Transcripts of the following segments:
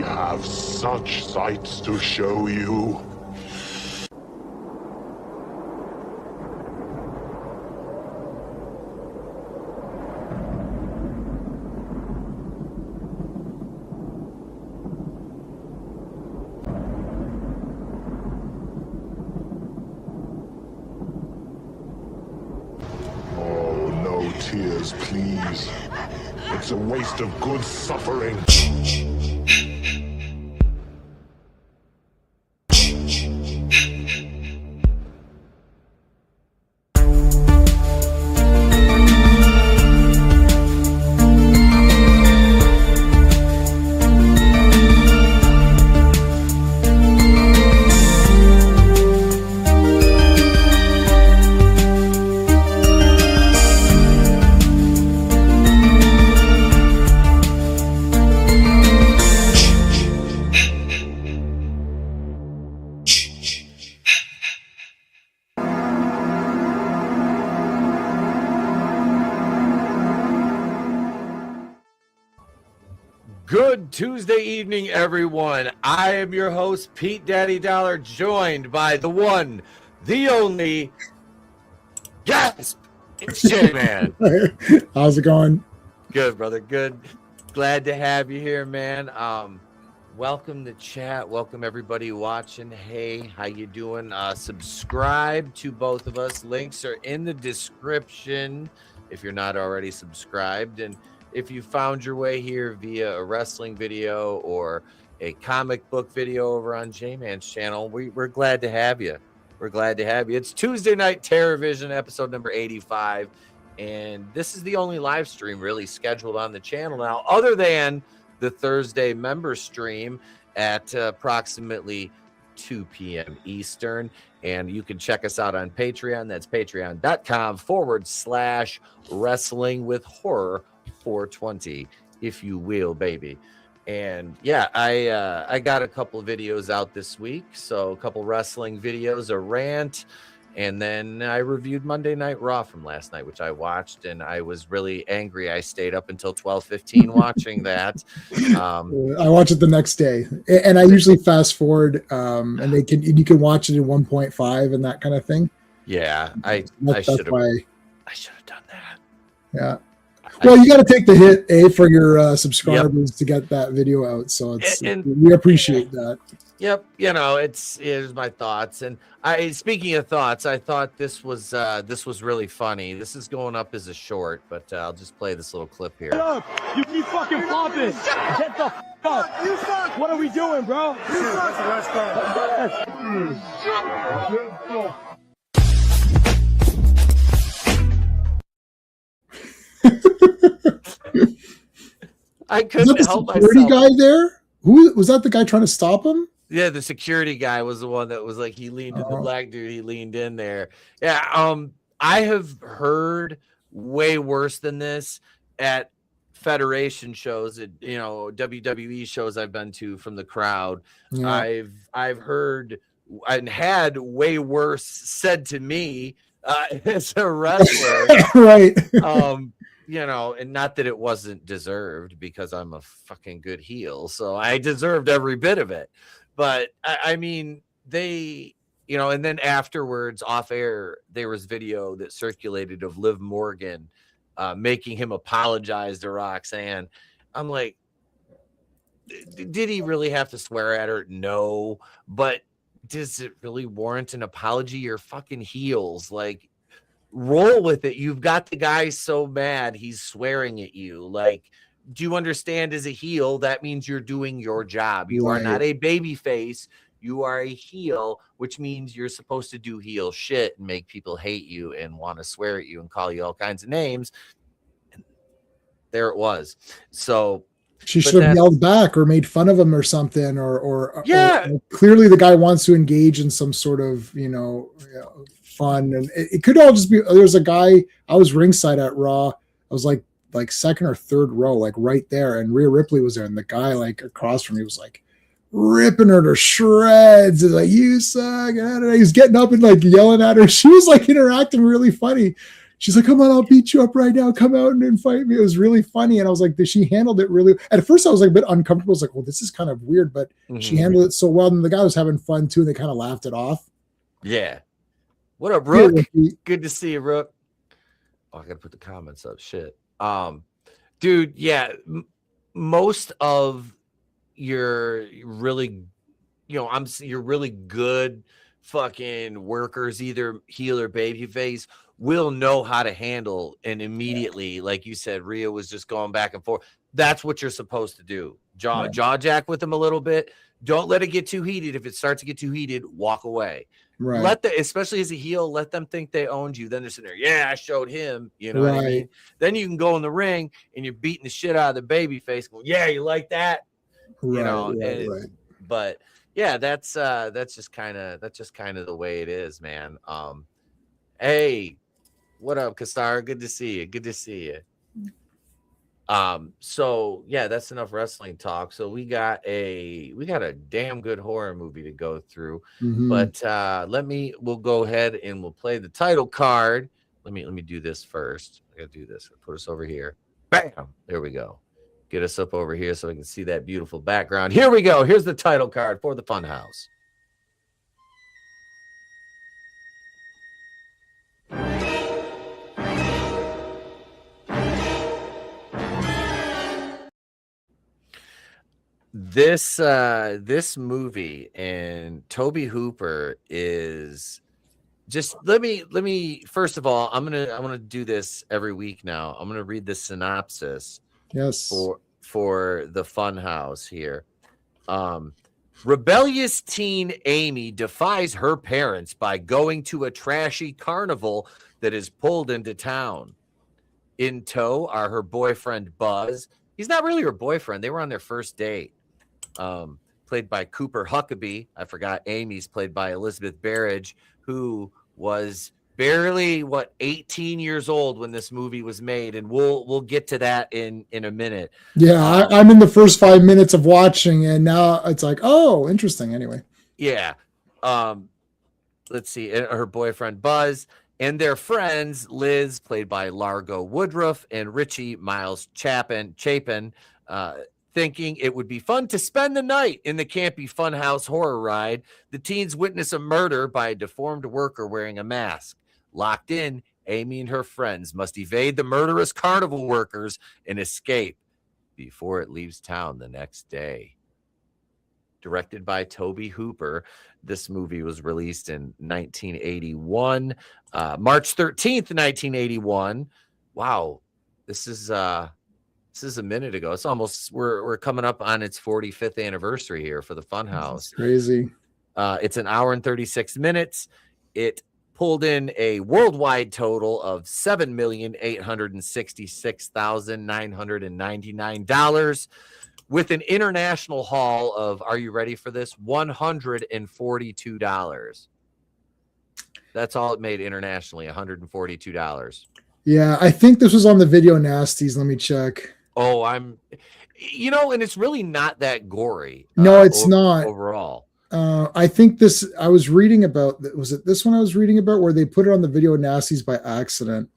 have such sights to show you. Oh, no tears, please. It's a waste of good suffering. Good Tuesday evening, everyone. I am your host, Pete Daddy Dollar, joined by the one, the only, gasp, it's J-Man. How's it going? Good, brother, good. Glad to have you here, man. Welcome to chat. Welcome, everybody watching. Hey, how you doing? Subscribe to both of us. Links are in the description if you're not already subscribed. And if you found your way here via a wrestling video or a comic book video over on J-Man's channel, we're glad to have you. We're glad to have you. It's Tuesday Night Terrorvision, episode number 85. And this is the only live stream really scheduled on the channel now, other than the Thursday member stream at approximately 2 p.m. Eastern. And you can check us out on Patreon. That's patreon.com/wrestling with horror 420, if you will, baby. And yeah, I got a couple of videos out this week. So a couple wrestling videos, a rant, and then I reviewed Monday Night Raw from last night, which I watched, and I was really angry. I stayed up until 12:15 watching that. I watch it the next day, and I usually fast forward, and you can watch it in 1.5 and that kind of thing. Yeah, I should have done that. Yeah. Well, you got to take the hit, for your subscribers to get that video out. So we appreciate that. Yep, here's my thoughts. And speaking of thoughts, I thought this was really funny. This is going up as a short, but I'll just play this little clip here. Shut up! You keep fucking flopping. Get the up. You suck. What are we doing, bro? You suck. I couldn't help myself. Security guy there? Who was that? The guy trying to stop him? Yeah, the security guy was the one that was like, he leaned in, the black dude, he leaned in there. Yeah, I have heard way worse than this at Federation shows, at WWE shows I've been to from the crowd. Yeah. I've heard and had way worse said to me as a wrestler. Right. And not that it wasn't deserved, because I'm a fucking good heel, so I deserved every bit of it. But I mean, they, and then afterwards off air, there was video that circulated of Liv Morgan making him apologize to Roxanne. I'm like, did he really have to swear at her? No, but does it really warrant an apology? You're fucking heels. Like, roll with it. You've got the guy so mad he's swearing at you. Like, do you understand? As a heel, that means you're doing your job. You are not a baby face. You are a heel, which means you're supposed to do heel shit and make people hate you and want to swear at you and call you all kinds of names. And there it was. So she should have yelled back or made fun of him or something, or clearly the guy wants to engage in some sort of fun, and it could all just be. There's a guy, I was ringside at Raw. I was like second or third row, like right there, and Rhea Ripley was there, and the guy like across from me was like ripping her to shreds. It's like, you suck. He's getting up and like yelling at her. She was like interacting really funny. she's like, come on, I'll beat you up right now. Come out and fight me. It was really funny. And I was like, she handled it really, at first I was like a bit uncomfortable. I was like, well, this is kind of weird, but she handled it so well. And the guy was having fun too. And they kind of laughed it off. Yeah. What up, Rook? Good to see you, Rook. Oh, I got to put the comments up. Shit. Dude, yeah. Most of your really, you're really good fucking workers, either heel or babyface, will know how to handle and immediately, like you said, Rhea was just going back and forth. That's what you're supposed to do. Jaw jack with them a little bit. Don't let it get too heated. If it starts to get too heated, walk away. Right. Especially as a heel, let them think they owned you. Then they're sitting there, yeah, I showed him. You know what I mean? Then you can go in the ring and you're beating the shit out of the baby face. Going, yeah, you like that? Right. But yeah, that's just kind of the way it is, man. Hey, what up, Kastar? Good to see you. Good to see you. So yeah, that's enough wrestling talk. So we got a damn good horror movie to go through. But we'll go ahead and we'll play the title card. Let me do this first. I gotta do this. Put us over here. Bam! There we go. Get us up over here so we can see that beautiful background. Here we go. Here's the title card for the Funhouse. This movie and Tobe Hooper is just let me first of all, I'm gonna do this every week now. I'm gonna read the synopsis for the Funhouse here. Rebellious teen Amy defies her parents by going to a trashy carnival that is pulled into town. In tow are her boyfriend Buzz. He's not really her boyfriend. They were on their first date. Played by Cooper Huckabee. I forgot Amy's played by Elizabeth Barrage, who was barely 18 years old when this movie was made, and we'll get to that in a minute. Yeah, I'm in the first 5 minutes of watching, and now it's like, oh, interesting. Anyway, yeah. Let's see, her boyfriend Buzz and their friends Liz, played by Largo Woodruff, and Richie Miles Chapin, thinking it would be fun to spend the night in the campy Funhouse horror ride. The teens witness a murder by a deformed worker wearing a mask. Locked in, Amy and her friends must evade the murderous carnival workers and escape before it leaves town the next day. Directed by Tobe Hooper, this movie was released in 1981, March 13th, 1981. Wow, this is a minute ago. It's almost we're coming up on its 45th anniversary here for the Funhouse. That's crazy. It's an hour and 36 minutes. It pulled in a worldwide total of $7,866,999 with an international haul of, are you ready for this? $142. That's all it made internationally, $142. Yeah, I think this was on the Video Nasties. Let me check. Oh, and it's really not that gory. No, it's not overall. I think I was reading about, was it this one I was reading about where they put it on the Video Nasties by accident?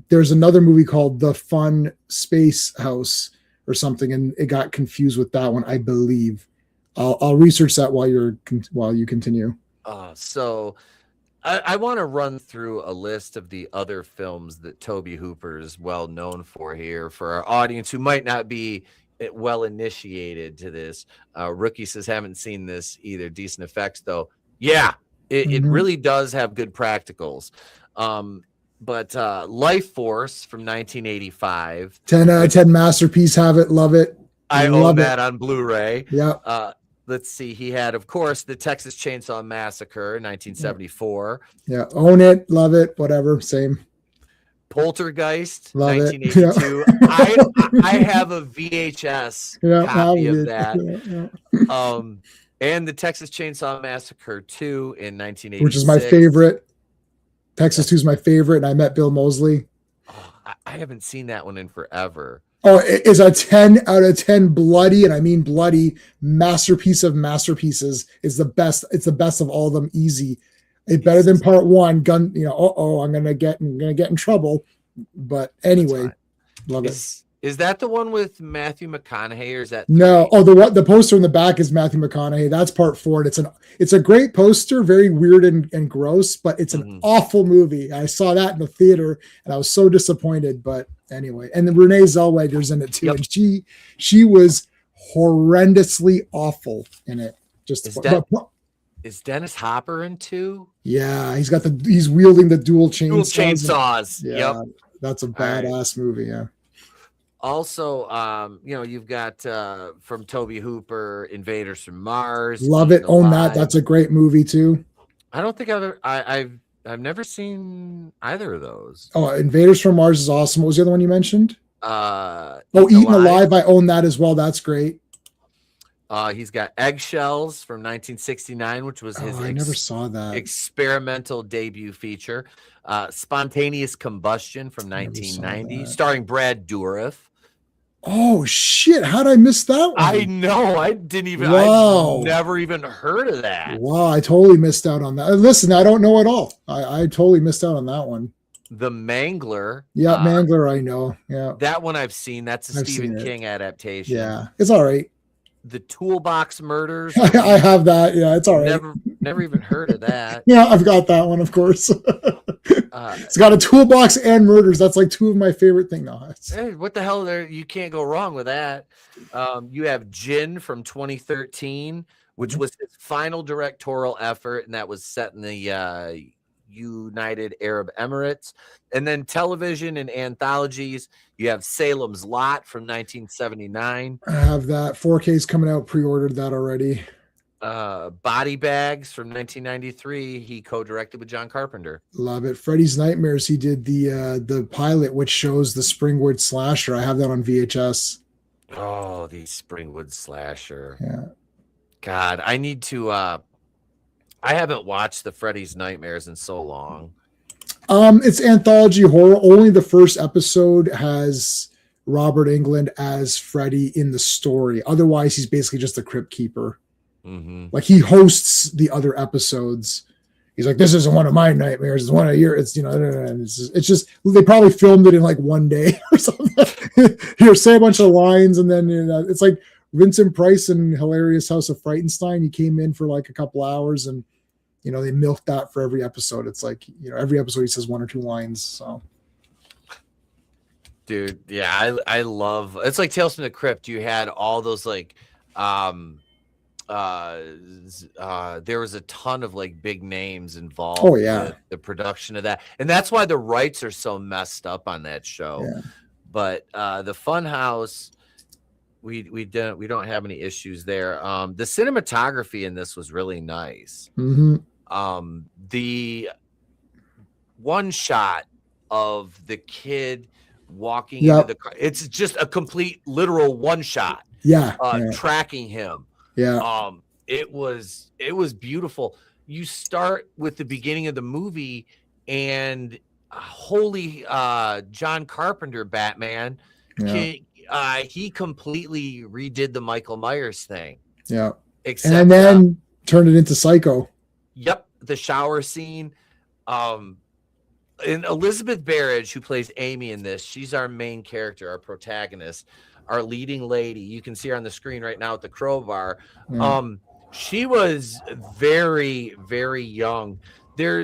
There's another movie called The Fun Space House or something, and it got confused with that one, I believe. I'll research that while you continue. So I want to run through a list of the other films that Tobe Hooper is well known for here for our audience who might not be well initiated to this. Rookie says, haven't seen this either. Decent effects, though. Yeah, it really does have good practicals. But Life Force from 1985. 10 out of 10 masterpiece. Have it. Love it. I own that on Blu-ray. Yeah. Let's see. He had, of course, the Texas Chainsaw Massacre, 1974. Yeah. Own it. Love it. Whatever. Same. Poltergeist, love 1982. It. I have a VHS copy of that. Yeah. And the Texas Chainsaw Massacre 2 in 1986. Which is my favorite. Texas 2 is my favorite, and I met Bill Moseley. Oh, I haven't seen that one in forever. Oh, it is a 10 out of 10 bloody, and I mean bloody, masterpiece of masterpieces. It's the best. It's the best of all of them. Easy. It's better than part one. Gun, I'm gonna get in trouble. But anyway, love it. Is that the one with Matthew McConaughey, or is that no? Oh, the poster in the back is Matthew McConaughey. That's part 4. And it's a great poster, very weird and gross, but it's an awful movie. I saw that in the theater and I was so disappointed. But anyway, and then Renee Zellweger's in it too, and she was horrendously awful in it. Is Dennis Hopper in 2? Yeah, he's wielding the dual chainsaws. Dual chainsaws. Yeah, that's a badass movie. Yeah. Also, you've got from Tobe Hooper, Invaders from Mars. Love it. Own that. That's a great movie too. I don't think I've never seen either of those. Oh, Invaders from Mars is awesome. What was the other one you mentioned? Eaten Alive. I own that as well. That's great. He's got Eggshells from 1969, which was his I never saw that experimental debut feature. Spontaneous Combustion from 1990, starring Brad Dourif. Oh shit! How did I miss that one? I know. I didn't even. Wow. I never even heard of that. Wow! I totally missed out on that. Listen, I don't know at all. I totally missed out on that one. The Mangler. Yeah, Mangler. I know. Yeah, that one I've seen. That's a Stephen King adaptation. Yeah, it's all right. The Toolbox Murders. I have that. Yeah, it's all right. Never even heard of that. Yeah, I've got that one, of course. It's got a toolbox and murders. That's like 2 of my favorite things. Hey, what the hell? There, you can't go wrong with that. You have Jin from 2013, which was his final directorial effort, and that was set in the United Arab Emirates. And then television and anthologies, you have Salem's Lot from 1979. I have that. 4K's coming out. Pre-ordered that already. Body Bags from 1993. He co-directed with John Carpenter. Love it. Freddy's Nightmares. He did the pilot, which shows the Springwood slasher. I have that on VHS. Oh, the Springwood slasher. Yeah. God, I need to. I haven't watched the Freddy's Nightmares in so long. It's anthology horror. Only the first episode has Robert Englund as Freddy in the story. Otherwise, he's basically just the crypt keeper. Mm-hmm. Like he hosts the other episodes. He's like, this isn't one of my nightmares. It's one of your. It's it's just they probably filmed it in like one day or something. Here, say a bunch of lines, and then it's like Vincent Price in Hilarious House of Frightenstein. He came in for like a couple hours, and they milked that for every episode. It's like every episode he says 1 or 2 lines. So, dude, yeah, I love. It's like Tales from the Crypt. You had all those like. There was a ton of like big names involved. Oh yeah, with the production of that, and that's why the rights are so messed up on that show. Yeah. But the Funhouse, we don't have any issues there. The cinematography in this was really nice. Mm-hmm. The one shot of the kid walking into the car, it's just a complete literal one shot. Yeah, tracking him. Yeah. It was beautiful. You start with the beginning of the movie and holy John Carpenter Batman. Yeah. He completely redid the Michael Myers thing. Yeah. And then turned it into Psycho. Yep. The shower scene. And Elizabeth Barrage, who plays Amy in this, she's our main character, our protagonist. Our leading lady, you can see her on the screen right now with the crowbar. She was very, very young. They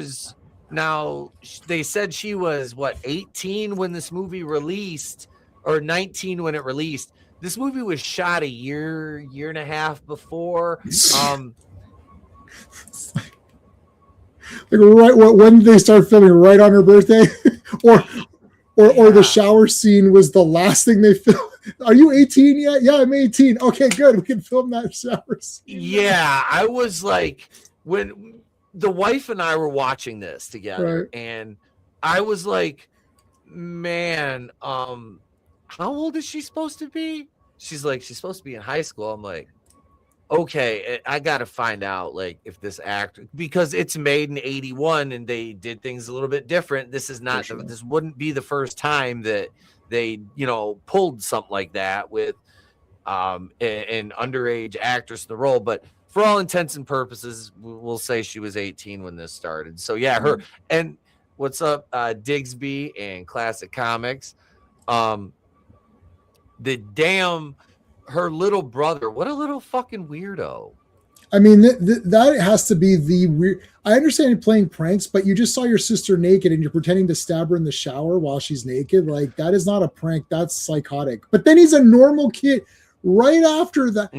said she was 18 when this movie released, or 19 when it released. This movie was shot a year and a half before. Like when did they start filming? Right on her birthday, or the shower scene was the last thing they filmed. Are you 18 yet? Yeah, I'm 18. Okay, good. We can film that shower scene. Yeah, I was like, when the wife and I were watching this together, right. And I was like, man, how old is she supposed to be? She's like, she's supposed to be in high school. I'm like, okay, I got to find out like if this actor, because it's made in 81 and they did things a little bit different. This is not, sure. This wouldn't be the first time that they, pulled something like that with an underage actress in the role. But for all intents and purposes, we'll say she was 18 when this started. So yeah, her and what's up, Digsby and Classic Comics. Her little brother, what a little fucking weirdo. I mean, that has to be the weird. I understand you're playing pranks, but you just saw your sister naked and you're pretending to stab her in the shower while she's naked. Like, that is not a prank. That's psychotic. But then he's a normal kid. Right after that,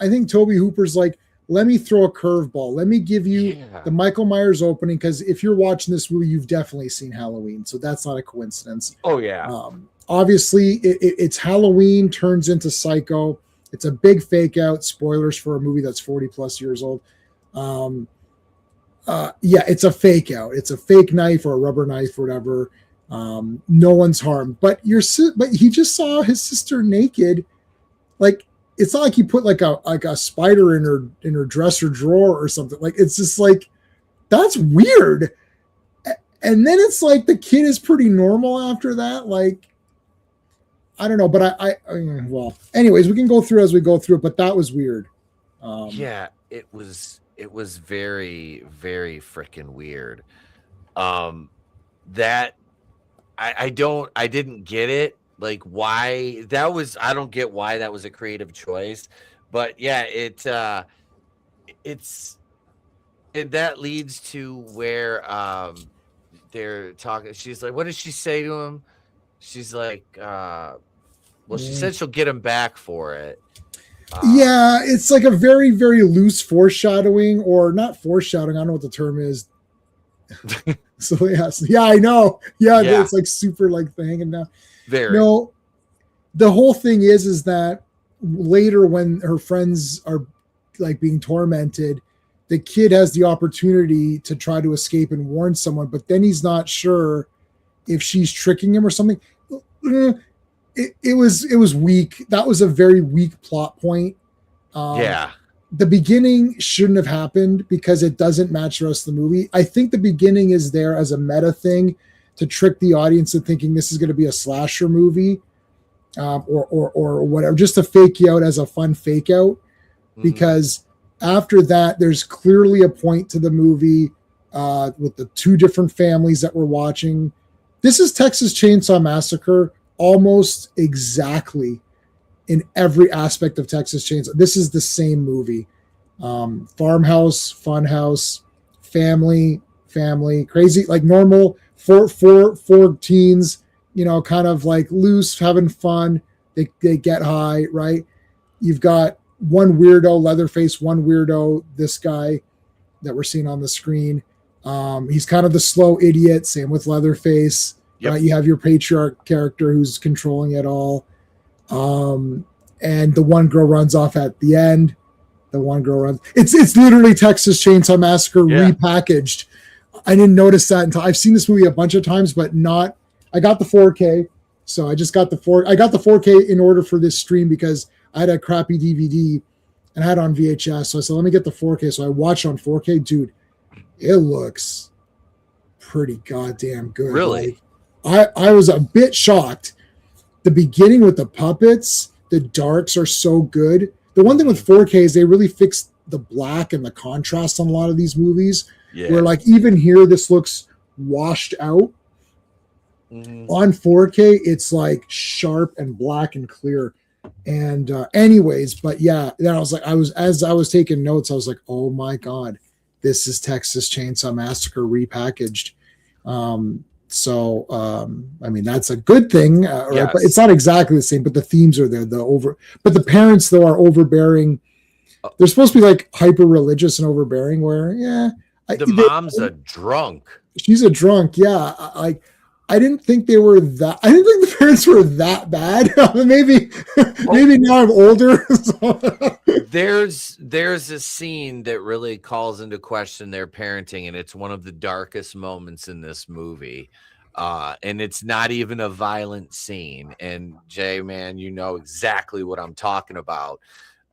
I think Tobe Hooper's like, let me throw a curveball. Let me give you the Michael Myers opening, because if you're watching this movie, you've definitely seen Halloween. So that's not a coincidence. Oh, yeah. Obviously, it's Halloween turns into Psycho. It's a big fake out. Spoilers for a movie that's 40 plus years old. It's a fake out. It's a fake knife or a rubber knife or whatever. No one's harmed. But he just saw his sister naked. Like, it's not like he put like a spider in her dresser drawer or something. Like, it's just like, that's weird. And then it's like the kid is pretty normal after that. Like, I don't know, but well, anyways, we can go through as we go through it, but that was weird. It was very, very freaking weird. That I didn't get it. Like, why that was, I don't get why that was a creative choice, but yeah, that leads to where they're talking. She's like, what did she say to him? She's like, she said she'll get him back for it. It's like a very, very loose foreshadowing, or not foreshadowing. I don't know what the term is. So I know. Yeah, it's like super like the hanging down. Very. No, the whole thing is that later when her friends are like being tormented, the kid has the opportunity to try to escape and warn someone, but then he's not sure if she's tricking him or something. It was weak. That was a very weak plot point. The beginning shouldn't have happened because it doesn't match the rest of the movie. I think the beginning is there as a meta thing to trick the audience into thinking this is going to be a slasher movie, or whatever, just to fake you out as a fun fake out. Because after that, there's clearly a point to the movie with the two different families that we're watching. This is Texas Chainsaw Massacre almost exactly in every aspect of Texas Chainsaw. This is the same movie. Farmhouse, Funhouse, family, crazy, like normal four teens, kind of like loose, having fun. They get high, right? You've got one weirdo, Leatherface, one weirdo, this guy that we're seeing on the screen. He's kind of the slow idiot, same with Leatherface. Yep. Right? You have your patriarch character who's controlling it all. And the one girl runs off at the end. It's literally Texas Chainsaw Massacre repackaged. I didn't notice that until I've seen this movie a bunch of times, but not. I got the 4K, so I just got the 4K in order for this stream because I had a crappy DVD and I had it on VHS. So I said, let me get the 4K. So I watched on 4K, dude. It looks pretty goddamn good. Really? Like, I was a bit shocked. The beginning with the puppets, the darks are so good. The one thing with 4K is they really fixed the black and the contrast on a lot of these movies. Yeah. Where like even here, this looks washed out. On 4K, it's like sharp and black and clear. And anyways, but yeah, then as I was taking notes, I was like, oh my God, this is Texas Chainsaw Massacre repackaged. I mean, that's a good thing, right? Yes. But it's not exactly the same, but the themes are there. But the parents though are overbearing. They're supposed to be like hyper religious and overbearing where, mom's a drunk. She's a drunk. Yeah. I didn't think they were that. I didn't think the parents were that bad. maybe now I'm older. There's a scene that really calls into question their parenting, and it's one of the darkest moments in this movie. And it's not even a violent scene. And Jay, man, you know exactly what I'm talking about.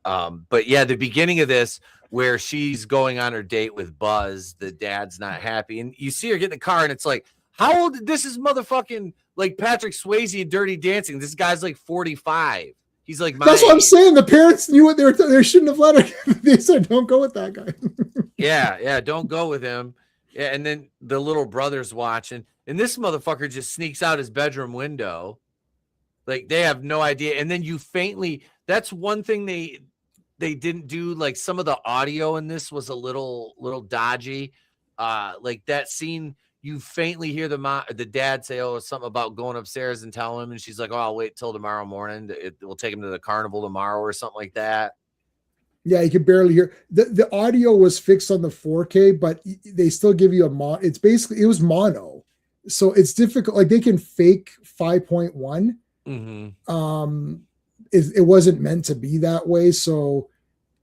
But yeah, the beginning of this, where she's going on her date with Buzz, the dad's not happy, and you see her get in the car, and it's like, how old? This is motherfucking like Patrick Swayze in Dirty Dancing. This guy's like 45. He's like, that's what I'm saying. The parents knew what they shouldn't have let her. They said, don't go with that guy. Yeah, don't go with him. Yeah, and then the little brother's watching, and this motherfucker just sneaks out his bedroom window. Like, they have no idea. And then you faintly, that's one thing they didn't do. Like, some of the audio in this was a little dodgy. Like that scene, you faintly hear the dad say, "Oh, something about going upstairs and telling him," and she's like, "Oh, I'll wait till tomorrow morning. We'll take him to the carnival tomorrow," or something like that. Yeah, you could barely hear. The audio was fixed on the 4K, but they still give you it's basically, it was mono, so it's difficult. Like, they can fake 5.1. It wasn't meant to be that way, so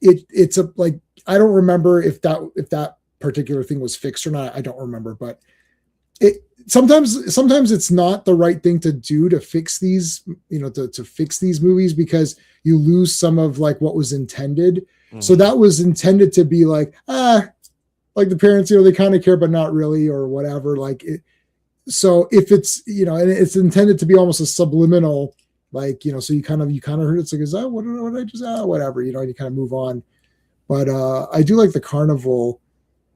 it's like, I don't remember if that particular thing was fixed or not. I don't remember, but sometimes it's not the right thing to do to fix these, to fix these movies, because you lose some of like what was intended. So that was intended to be like like the parents, they kind of care, but not really, or whatever. Like it. So if it's, and it's intended to be almost a subliminal, like, so you kind of heard it's like, is that what I just, whatever, and you kind of move on. But I do like the carnival.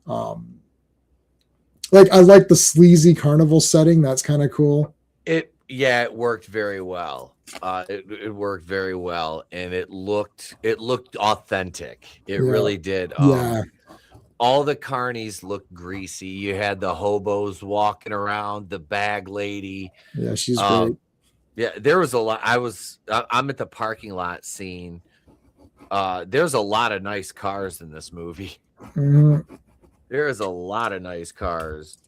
Like, I like the sleazy carnival setting. That's kind of cool. It worked very well. It worked very well, and it looked authentic. It really did. All the carnies looked greasy. You had the hobos walking around, the bag lady. Yeah, she's great. Yeah, there was a lot. I'm at the parking lot scene. There's a lot of nice cars in this movie. There is a lot of nice cars.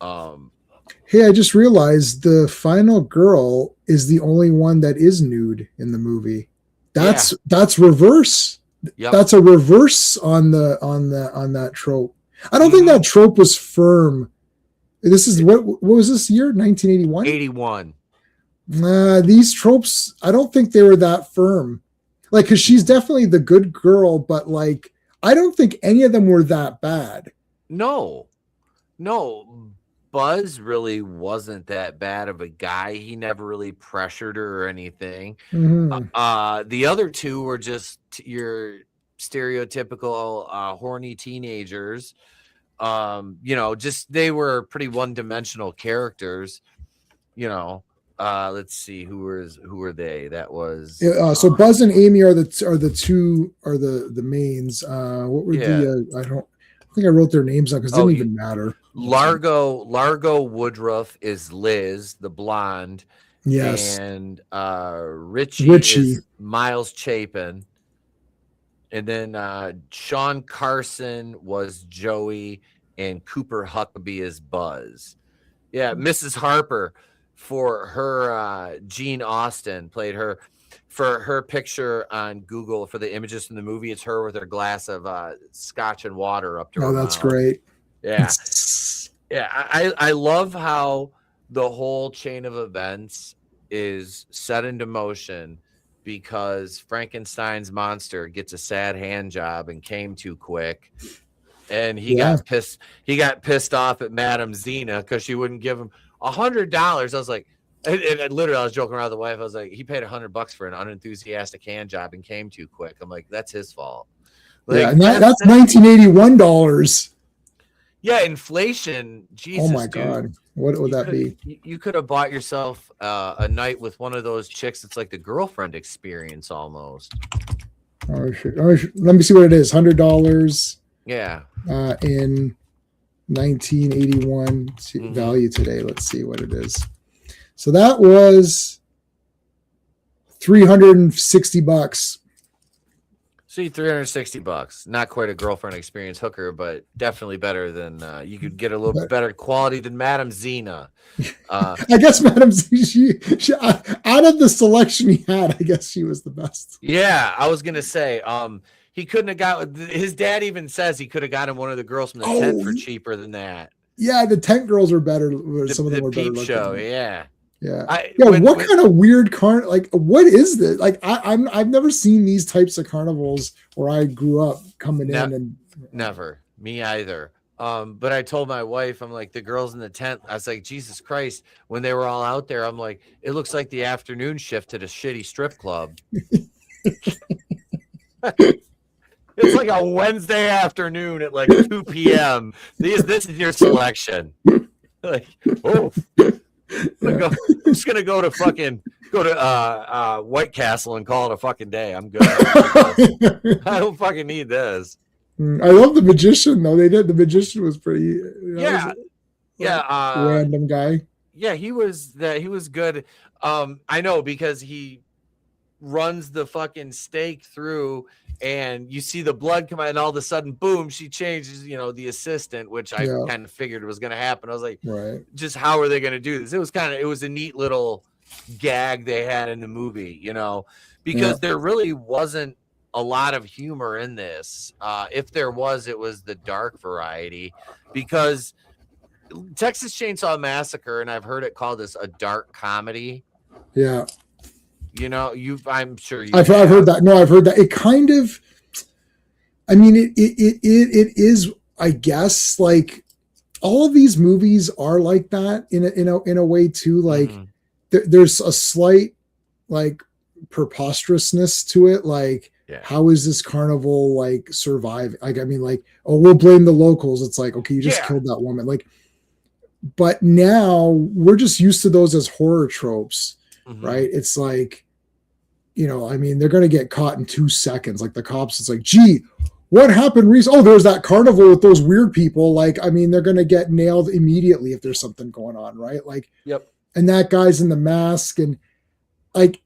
Hey, I just realized the final girl is the only one that is nude in the movie. That's reverse. Yep. That's a reverse on that trope. I don't think that trope was firm. This is what was this year? 1981? 81. These tropes, I don't think they were that firm. Like, because she's definitely the good girl, but like, I don't think any of them were that bad. No. Buzz really wasn't that bad of a guy. He never really pressured her or anything. The other two were just your stereotypical horny teenagers. Just they were pretty one-dimensional characters. Let's see, who were they? That was so Buzz and Amy are the mains. What were I think I wrote their names down because it didn't even matter. Largo Woodruff is Liz, the blonde. Yes. And Richie is Miles Chapin. And then Sean Carson was Joey, and Cooper Huckabee is Buzz. Yeah, Mrs. Harper for her, Jean Austen played her. For her picture on Google for the images from the movie, it's her with her glass of scotch and water up to her. Oh, that's great. Yeah. Yeah. I love how the whole chain of events is set into motion because Frankenstein's monster gets a sad hand job and came too quick. And he got pissed off at Madame Zena because she wouldn't give him $100. I was like, and literally, I was joking around with the wife. I was like, he paid $100 for an unenthusiastic hand job and came too quick. I'm like, that's his fault. Like, yeah, and that's $1981. Yeah, inflation. Jesus, oh my God, what would that be? You could have bought yourself a night with one of those chicks. It's like the girlfriend experience almost. Oh, let me see what it is. $100. Yeah. In 1981 value today. Let's see what it is. So that was $360. See, $360. Not quite a girlfriend experience hooker, but definitely better than you could get a little bit better quality than Madame Zena. I guess Madame Zena, she out of the selection he had, I guess she was the best. Yeah, I was gonna say, he couldn't have got. His dad even says he could have gotten one of the girls from the tent for cheaper than that. Yeah, the tent girls are better. Some of them were better. Peep show, yeah. Yeah. What kind of weird like what is this? Like I've never seen these types of carnivals where I grew up coming in and never. Me either. But I told my wife, I'm like, the girls in the tent, I was like, Jesus Christ, when they were all out there, I'm like, it looks like the afternoon shift at a shitty strip club. It's like a Wednesday afternoon at like 2 p.m. This is your selection. Like, oh, I'm just gonna go to White Castle and call it a fucking day. I'm good. I don't fucking need this. I love the magician though. The magician was pretty. Random guy. Yeah, he was good. I know, because he runs the fucking stake through and you see the blood come out and all of a sudden, boom, she changes, the assistant, which I kind of figured was going to happen. I was like, just how are they going to do this? It was a neat little gag they had in the movie, because there really wasn't a lot of humor in this. If there was, it was the dark variety, because Texas Chainsaw Massacre, and I've heard it called this a dark comedy. Yeah. I'm sure I've heard that. No, I've heard that. It kind of, I mean, it is, I guess, like all of these movies are like that in a way too. Like there's a slight like preposterousness to it. Like, how is this carnival like survive? Like, I mean, like, oh, we'll blame the locals. It's like, okay, you just killed that woman. Like, but now we're just used to those as horror tropes, right? It's like, I mean, they're going to get caught in 2 seconds. Like the cops, it's like, gee, what happened recently? Oh, there's that carnival with those weird people. Like, I mean, they're going to get nailed immediately if there's something going on, right? Like, and that guy's in the mask, and like,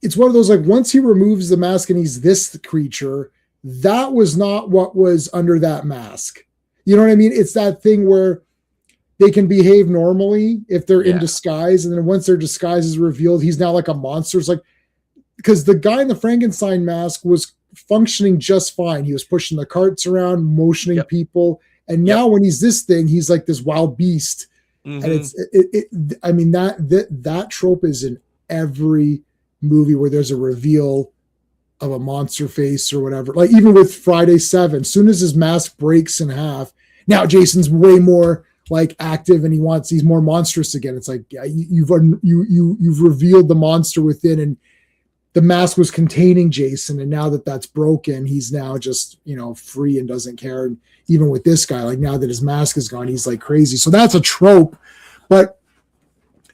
it's one of those, like, once he removes the mask and he's this creature, that was not what was under that mask. You know what I mean? It's that thing where they can behave normally if they're in disguise. And then once their disguise is revealed, he's now like a monster. It's like, because the guy in the Frankenstein mask was functioning just fine. He was pushing the carts around, motioning people. And now when he's this thing, he's like this wild beast. And I mean, that trope is in every movie where there's a reveal of a monster face or whatever. Like even with Friday 7, as soon as his mask breaks in half, now Jason's way more like active and he's more monstrous again. It's like, you've revealed the monster within, and the mask was containing Jason. And now that that's broken, he's now just, free and doesn't care. And even with this guy, like now that his mask is gone, he's like crazy. So that's a trope, but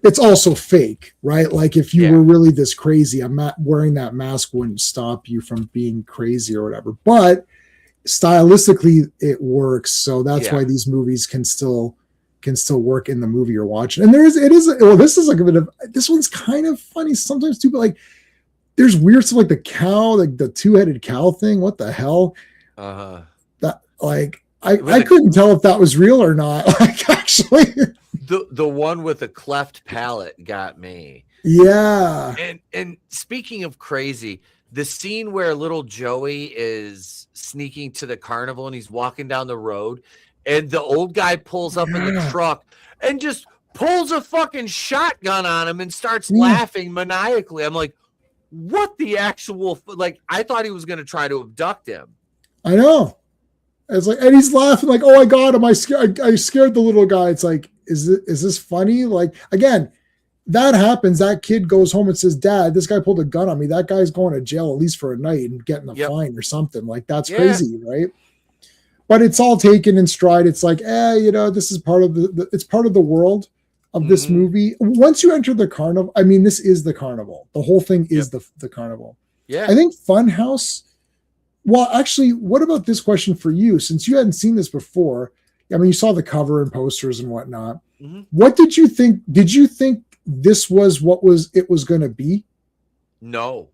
it's also fake, right? Like if you were really this crazy, I'm not wearing that mask wouldn't stop you from being crazy or whatever, but stylistically it works. So that's why these movies can still work in the movie you're watching. And this is like a bit of, this one's kind of funny sometimes too, but like there's weird stuff like the cow, like the 2-headed cow thing. What the hell? That like, I couldn't tell if that was real or not. Like actually the one with the cleft palate got me. Yeah. And speaking of crazy, the scene where little Joey is sneaking to the carnival and he's walking down the road and the old guy pulls up in the truck and just pulls a fucking shotgun on him and starts laughing maniacally. I'm like, what the actual, like, I thought he was going to try to abduct him. I know. It's like, and he's laughing like, oh, I got him. I scared the little guy. It's like, is this funny? Like, again, that happens. That kid goes home and says, Dad, this guy pulled a gun on me. That guy's going to jail at least for a night and getting a fine or something. Like, that's crazy, right? But it's all taken in stride. It's like, this is part of it's part of the world of this movie. Once you enter the carnival, I mean, this is the carnival. The whole thing is the carnival. Yeah. I think Funhouse. Well, actually, what about this question for you? Since you hadn't seen this before, I mean, you saw the cover and posters and whatnot. What did you think? Did you think this was what it was going to be? No.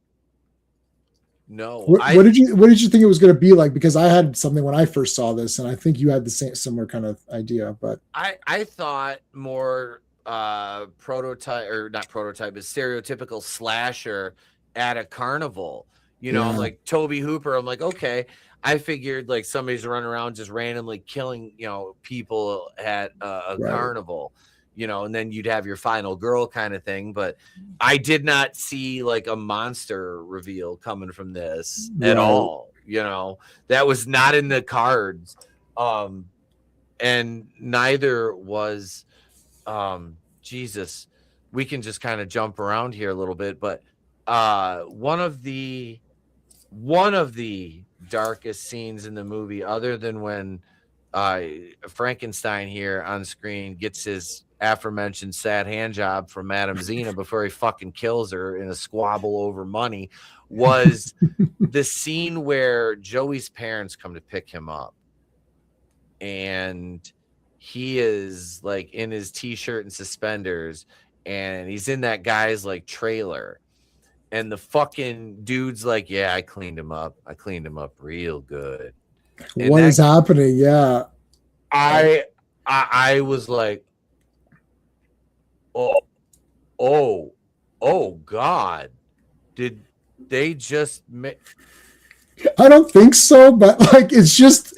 What did you think it was going to be like? Because I had something when I first saw this, and I think you had the similar kind of idea. But I thought more prototype, or not prototype, but stereotypical slasher at a carnival. Like Tobe Hooper. I'm like, okay. I figured like somebody's running around just randomly killing, people at a carnival. And then you'd have your final girl kind of thing. But I did not see like a monster reveal coming from this at all. That was not in the cards. And neither was Jesus. We can just kind of jump around here a little bit, but one of the darkest scenes in the movie, other than when Frankenstein here on screen gets his aforementioned sad hand job from Madame Xena before he fucking kills her in a squabble over money, was the scene where Joey's parents come to pick him up, and he is like in his t-shirt and suspenders, and he's in that guy's like trailer, and the fucking dude's like, yeah, I cleaned him up real good. And what is happening? Yeah. I was like, oh God, did they just I don't think so, but like it's just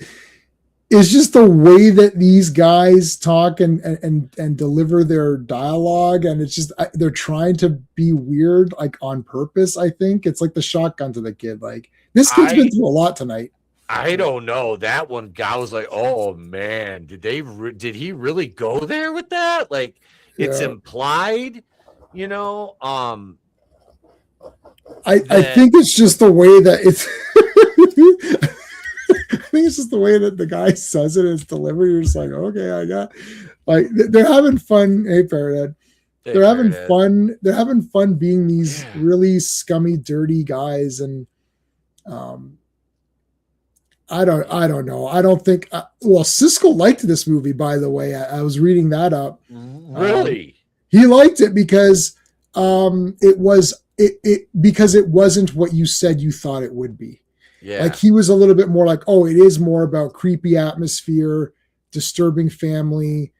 the way that these guys talk and deliver their dialogue, and it's just they're trying to be weird, like on purpose. I think it's like the shotgun to the kid. Like this kid's been through a lot tonight. I don't know. That one guy was like, oh man, did he really go there with that? Like it's implied, you know. I think it's just the way that it's. I think it's just the way that the guy says it, it's delivered. You're just like, okay, I got. Like they're having fun. Hey, Parrothead. They're having fun. They're having fun being these really scummy, dirty guys, and I don't know. I don't think. Well, Siskel liked this movie, by the way. I was reading that up. Really, he liked it because it wasn't what you said you thought it would be. Yeah, like he was a little bit more like, oh, it is more about creepy atmosphere, disturbing family.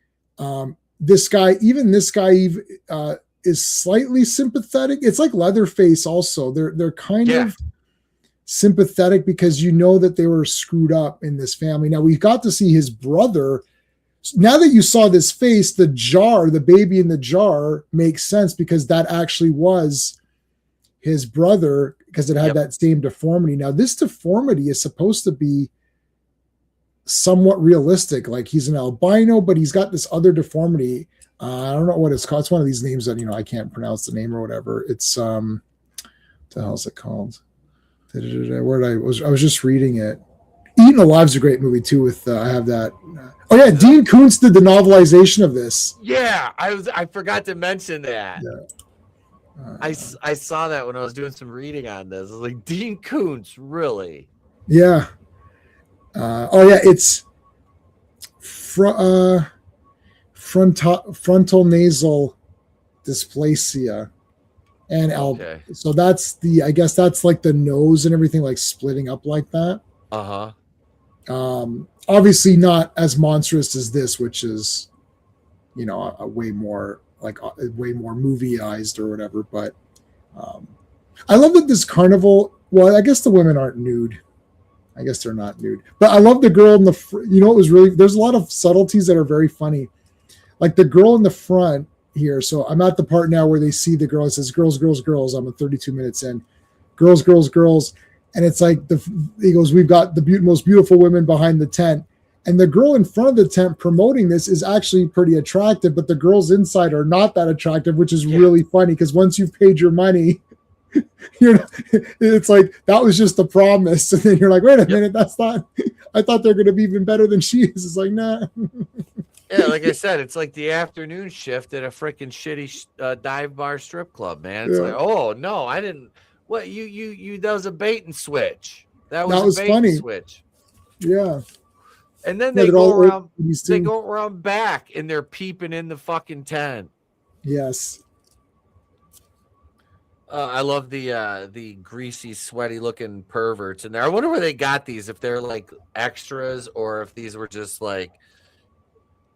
This guy is slightly sympathetic. It's like Leatherface also. They're kind of sympathetic because you know that they were screwed up in this family. Now we got to see his brother. Now that you saw this face, the baby in the jar makes sense because that actually was his brother because it had that same deformity. Now this deformity is supposed to be somewhat realistic. Like he's an albino, but he's got this other deformity. I don't know what it's called. It's one of these names that, I can't pronounce the name or whatever. It's what the hell is it called? I was just reading it. Eaten Alive's a great movie too. With I have that. Oh yeah, Dean Koontz did the novelization of this. Yeah, I forgot to mention that. Yeah. I saw that when I was doing some reading on this. I was like, Dean Koontz, really? Yeah. It's frontal nasal dysplasia. And so that's I guess that's like the nose and everything like splitting up like that. Obviously not as monstrous as this, which is, a way more movieized or whatever. But I love that this carnival. Well, I guess the women aren't nude. I guess they're not nude. But I love the girl in the. It was really. There's a lot of subtleties that are very funny, like the girl in the front here. So I'm at the part now where they see the girl. It says girls, girls, girls. I'm 32 minutes in. Girls, girls, girls. And it's like he goes, we've got the most beautiful women behind the tent. And the girl in front of the tent promoting this is actually pretty attractive, but the girls inside are not that attractive, which is really funny because once you've paid your money, it's like that was just the promise. And then you're like, wait a minute, that's not, I thought they're going to be even better than she is. It's like, nah. Yeah, like I said, it's like the afternoon shift at a freaking shitty dive bar strip club, man. It's like, oh no, I didn't. What you? That was a bait and switch. That was a bait funny. And switch. Yeah. And then they go around. They go around back, and they're peeping in the fucking tent. Yes. I love the greasy, sweaty looking perverts in there. I wonder where they got these. If they're like extras, or if these were just like,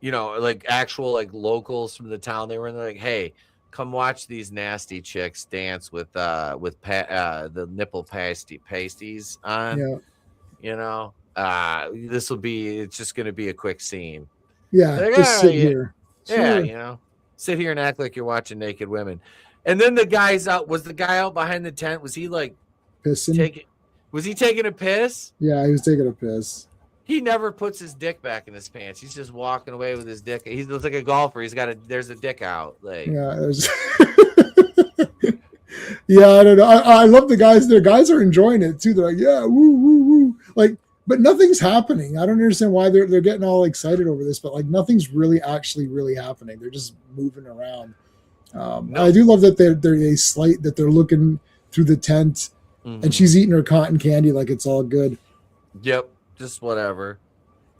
like actual like locals from the town they were in. They're like, hey, come watch these nasty chicks dance with the nipple pasties on. Yeah. This will be. It's just going to be a quick scene. Yeah, like, just sit here. Yeah, sit here and act like you're watching naked women. And then the guy's out. Was the guy out behind the tent? Was he like pissing? Was he taking a piss? Yeah, he was taking a piss. He never puts his dick back in his pants. He's just walking away with his dick. He looks like a golfer. There's a dick out. Like, yeah, yeah, I don't know. I love the guys there. Guys are enjoying it too. They're like, yeah, woo, woo, woo. Like, but nothing's happening. I don't understand why they're getting all excited over this, but like nothing's really happening. They're just moving around. I do love that they're looking through the tent, and she's eating her cotton candy like it's all good. Yep, just whatever.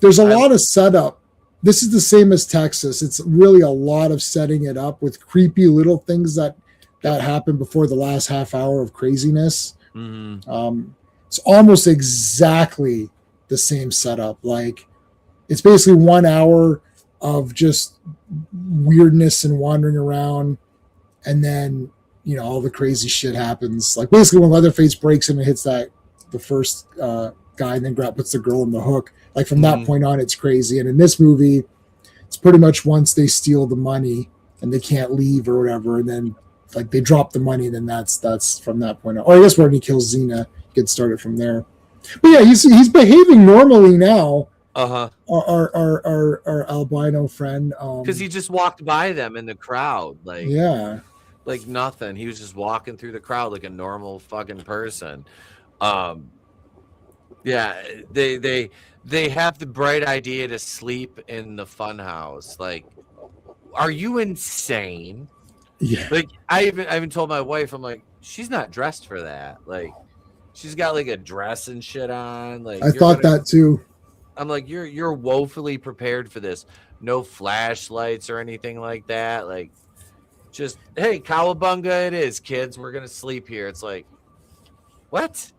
There's a lot of setup. This is the same as Texas. It's really a lot of setting it up with creepy little things that happen before the last half hour of craziness. It's almost exactly the same setup. Like, it's basically 1 hour of just weirdness and wandering around, and then all the crazy shit happens. Like, basically when Leatherface breaks in and hits the first guy, and then puts the girl in the hook. Like, from that point on, it's crazy. And in this movie, it's pretty much once they steal the money and they can't leave or whatever, and then like they drop the money, and then that's from that point on. Or I guess when he kills Xena, get started from there. But yeah, he's behaving normally now. Our albino friend, because he just walked by them in the crowd, like, yeah, like nothing. He was just walking through the crowd like a normal fucking person. Yeah, they have the bright idea to sleep in the funhouse. Like, are you insane? Yeah. Like, I even told my wife, I'm like, she's not dressed for that. Like, she's got like a dress and shit on. Like, I thought that too. I'm like, you're woefully prepared for this. No flashlights or anything like that. Like, just, hey, cowabunga it is, kids. We're gonna sleep here. It's like, what?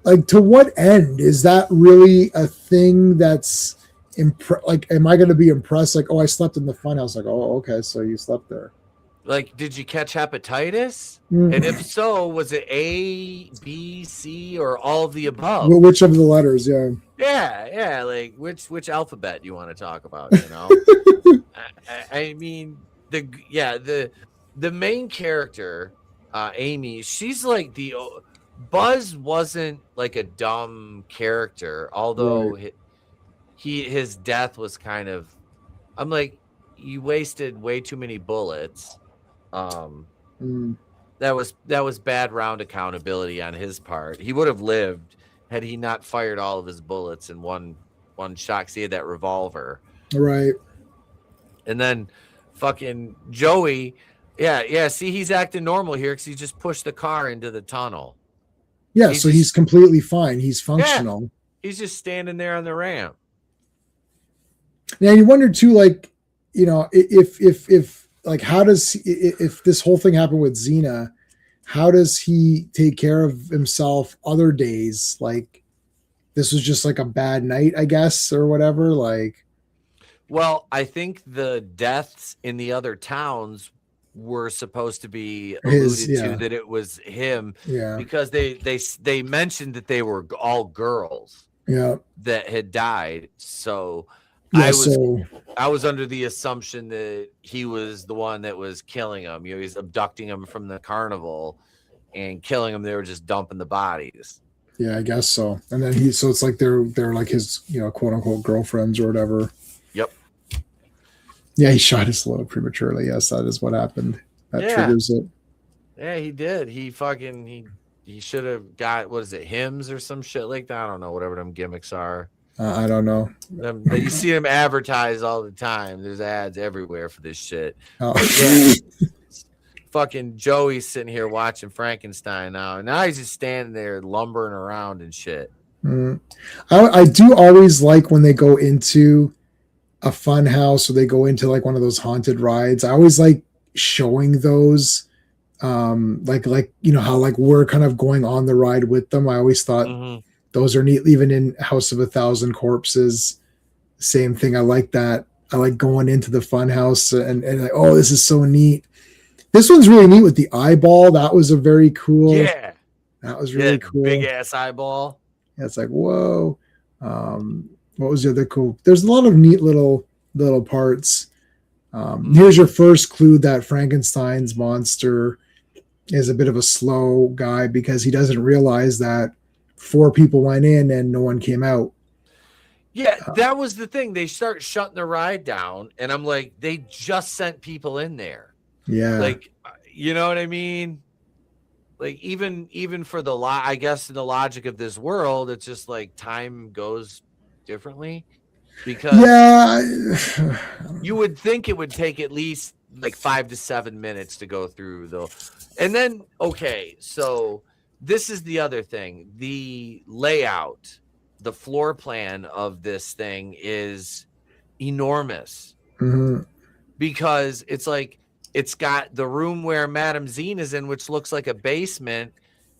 Like, to what end? Is that really a thing that's like, am I going to be impressed? Like, oh, I slept in the funhouse. Like, oh, okay, so you slept there. Like, did you catch hepatitis? And if so, was it A, B, C, or all of the above? Well, which of the letters? Yeah. Yeah. Like, which alphabet do you want to talk about? I mean, the main character, Amy, she's like Buzz wasn't like a dumb character, although his death was kind of. I'm like, you wasted way too many bullets. That was bad round accountability on his part. He would have lived had he not fired all of his bullets in one shot. 'Cause he had that revolver, right? And then fucking Joey, yeah. See, he's acting normal here because he just pushed the car into the tunnel. Yeah, he's completely fine. He's functional. Yeah, he's just standing there on the ramp. Now you wonder too, like, if like, how does if this whole thing happened with Xena, how does he take care of himself other days? Like, this was just like a bad night, I guess, or whatever. Like, well, I think the deaths in the other towns were supposed to be alluded to that it was him, because they mentioned that they were all girls that had died. So I was under the assumption that he was the one that was killing them. He's abducting them from the carnival and killing them. They were just dumping the bodies. Yeah, I guess so. And then so it's like they're like his, quote unquote girlfriends or whatever. Yep. Yeah, he shot his load prematurely. Yes, that is what happened. That triggers it. Yeah, he did. He should have got, what is it, hymns or some shit like that. I don't know, whatever them gimmicks are. I don't know. You see them advertised all the time. There's ads everywhere for this shit. Oh. Yeah. Fucking Joey's sitting here watching Frankenstein now. And now he's just standing there lumbering around and shit. I do always like when they go into a fun house or they go into like one of those haunted rides. I always like showing those. Like how like we're kind of going on the ride with them. I always thought those are neat. Even in House of 1,000 Corpses, same thing. I like that. I like going into the fun house and like, oh, this is so neat. This one's really neat with the eyeball. That was a very cool. Yeah, that was really cool. Big ass eyeball. Yeah, it's like, whoa. What was the other cool? There's a lot of neat little parts. Here's your first clue that Frankenstein's monster is a bit of a slow guy because he doesn't realize that 4 people went in and no one came out. Yeah, that was the thing. They start shutting the ride down, and I'm like, they just sent people in there. Yeah. Like, you know what I mean? Like, even for I guess in the logic of this world, it's just like time goes differently, because you would think it would take at least like 5 to 7 minutes to go through though. And then, okay, so this is the other thing. The layout, the floor plan of this thing is enormous, because it's like, it's got the room where Madame Zine is in, which looks like a basement.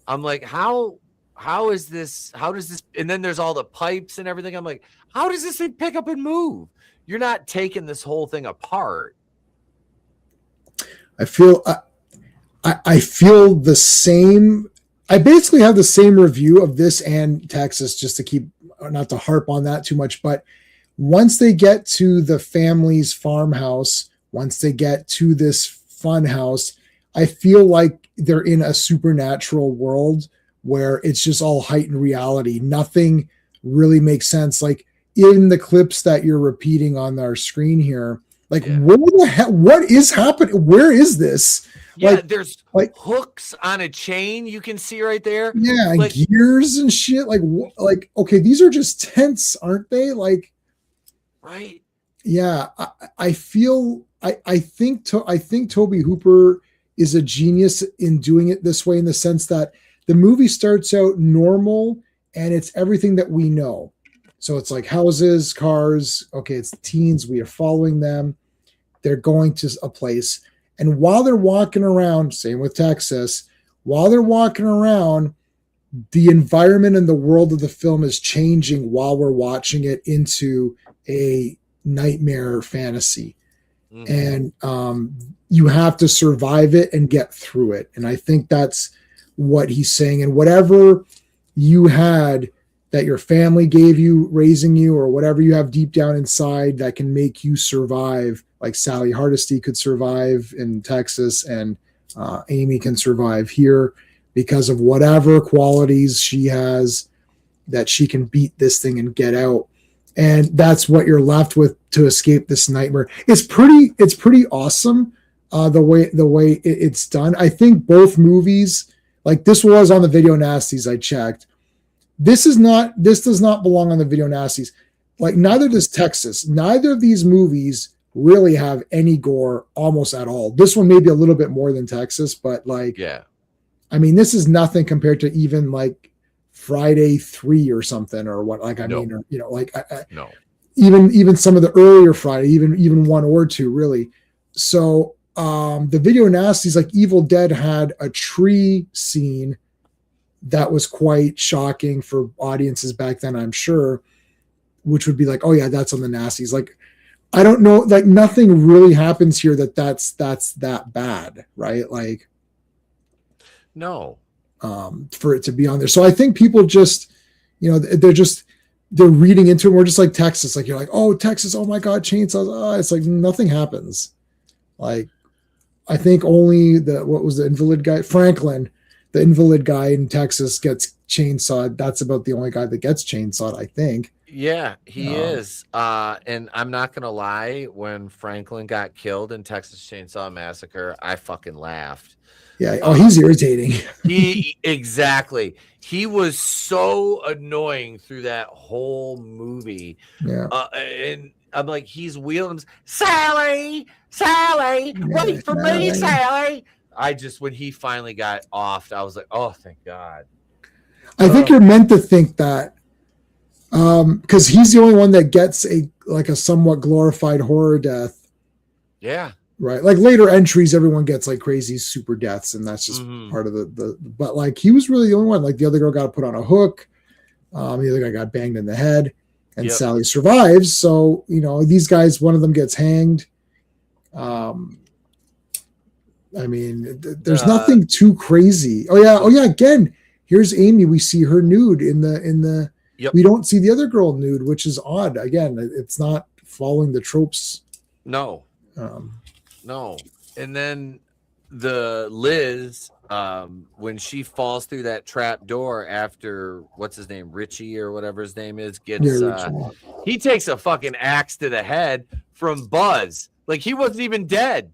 I'm like, how is this? How does this? And then there's all the pipes and everything. I'm like, how does this thing pick up and move? You're not taking this whole thing apart. I feel the same. I basically have the same review of this and Texas, just to keep, not to harp on that too much. But once they get to the family's farmhouse, once they get to this funhouse, I feel like they're in a supernatural world where it's just all heightened reality. Nothing really makes sense. Like in the clips that you're repeating on our screen here, like what the hell? What is happening? Where is this? Yeah, like, there's hooks on a chain you can see right there. Yeah, and gears and shit. Like okay, these are just tents, aren't they? Like, right? Yeah, I think Tobe Hooper is a genius in doing it this way, in the sense that the movie starts out normal and it's everything that we know. So it's like houses, cars. Okay, it's teens. We are following them. They're going to a place. And while they're walking around, same with Texas, while they're walking around, the environment and the world of the film is changing while we're watching it into a nightmare fantasy. And you have to survive it and get through it. And I think that's what he's saying. And whatever you had that your family gave you raising you, or whatever you have deep down inside that can make you survive, like Sally Hardesty could survive in Texas, and Amy can survive here because of whatever qualities she has, that she can beat this thing and get out. And that's what you're left with to escape this nightmare. It's pretty awesome the way it's done. I think both movies, like this was on the Video Nasties, I checked. This does not belong on the Video Nasties. Like neither does Texas. Neither of these movies really have any gore almost at all. This one maybe a little bit more than Texas, but like, yeah. I mean, this is nothing compared to even like Friday 3 or something, or what, like, I mean, or, you know, like no, even some of the earlier Friday, even 1 or 2 really. So the Video Nasties, like Evil Dead had a tree scene that was quite shocking for audiences back then, I'm sure, which would be like, oh yeah, that's on the Nasties. Like, I don't know, like nothing really happens here that's that bad, right? Like, no. For it to be on there. So I think people just, you know, they're reading into it. We're just like Texas, like you're like, oh, Texas, oh my God, chainsaws. Oh, it's like nothing happens. Like, I think only what was the invalid guy? Franklin, the invalid guy in Texas, gets chainsawed. That's about the only guy that gets chainsawed, I think. Yeah, he is. And I'm not going to lie, when Franklin got killed in Texas Chainsaw Massacre, I fucking laughed. Yeah. Oh, he's irritating. Exactly. He was so annoying through that whole movie. Yeah. And I'm like, he's wheeling him. Sally, wait for me, Sally. When he finally got off, I was like, oh, thank God. I think you're meant to think that, because he's the only one that gets a somewhat glorified horror death. Yeah. Right. Like later entries, everyone gets like crazy super deaths, and that's just part of but like he was really the only one. Like the other girl got put on a hook. The other guy got banged in the head, and Sally survives. So, you know, these guys, one of them gets hanged. I mean, there's nothing too crazy. Oh yeah. Again, here's Amy. We see her nude in the, we don't see the other girl nude, which is odd. Again, it's not following the tropes. No. No. And then the Liz, when she falls through that trap door after what's his name, Richie or whatever his name is, gets he takes a fucking axe to the head from Buzz. Like he wasn't even dead.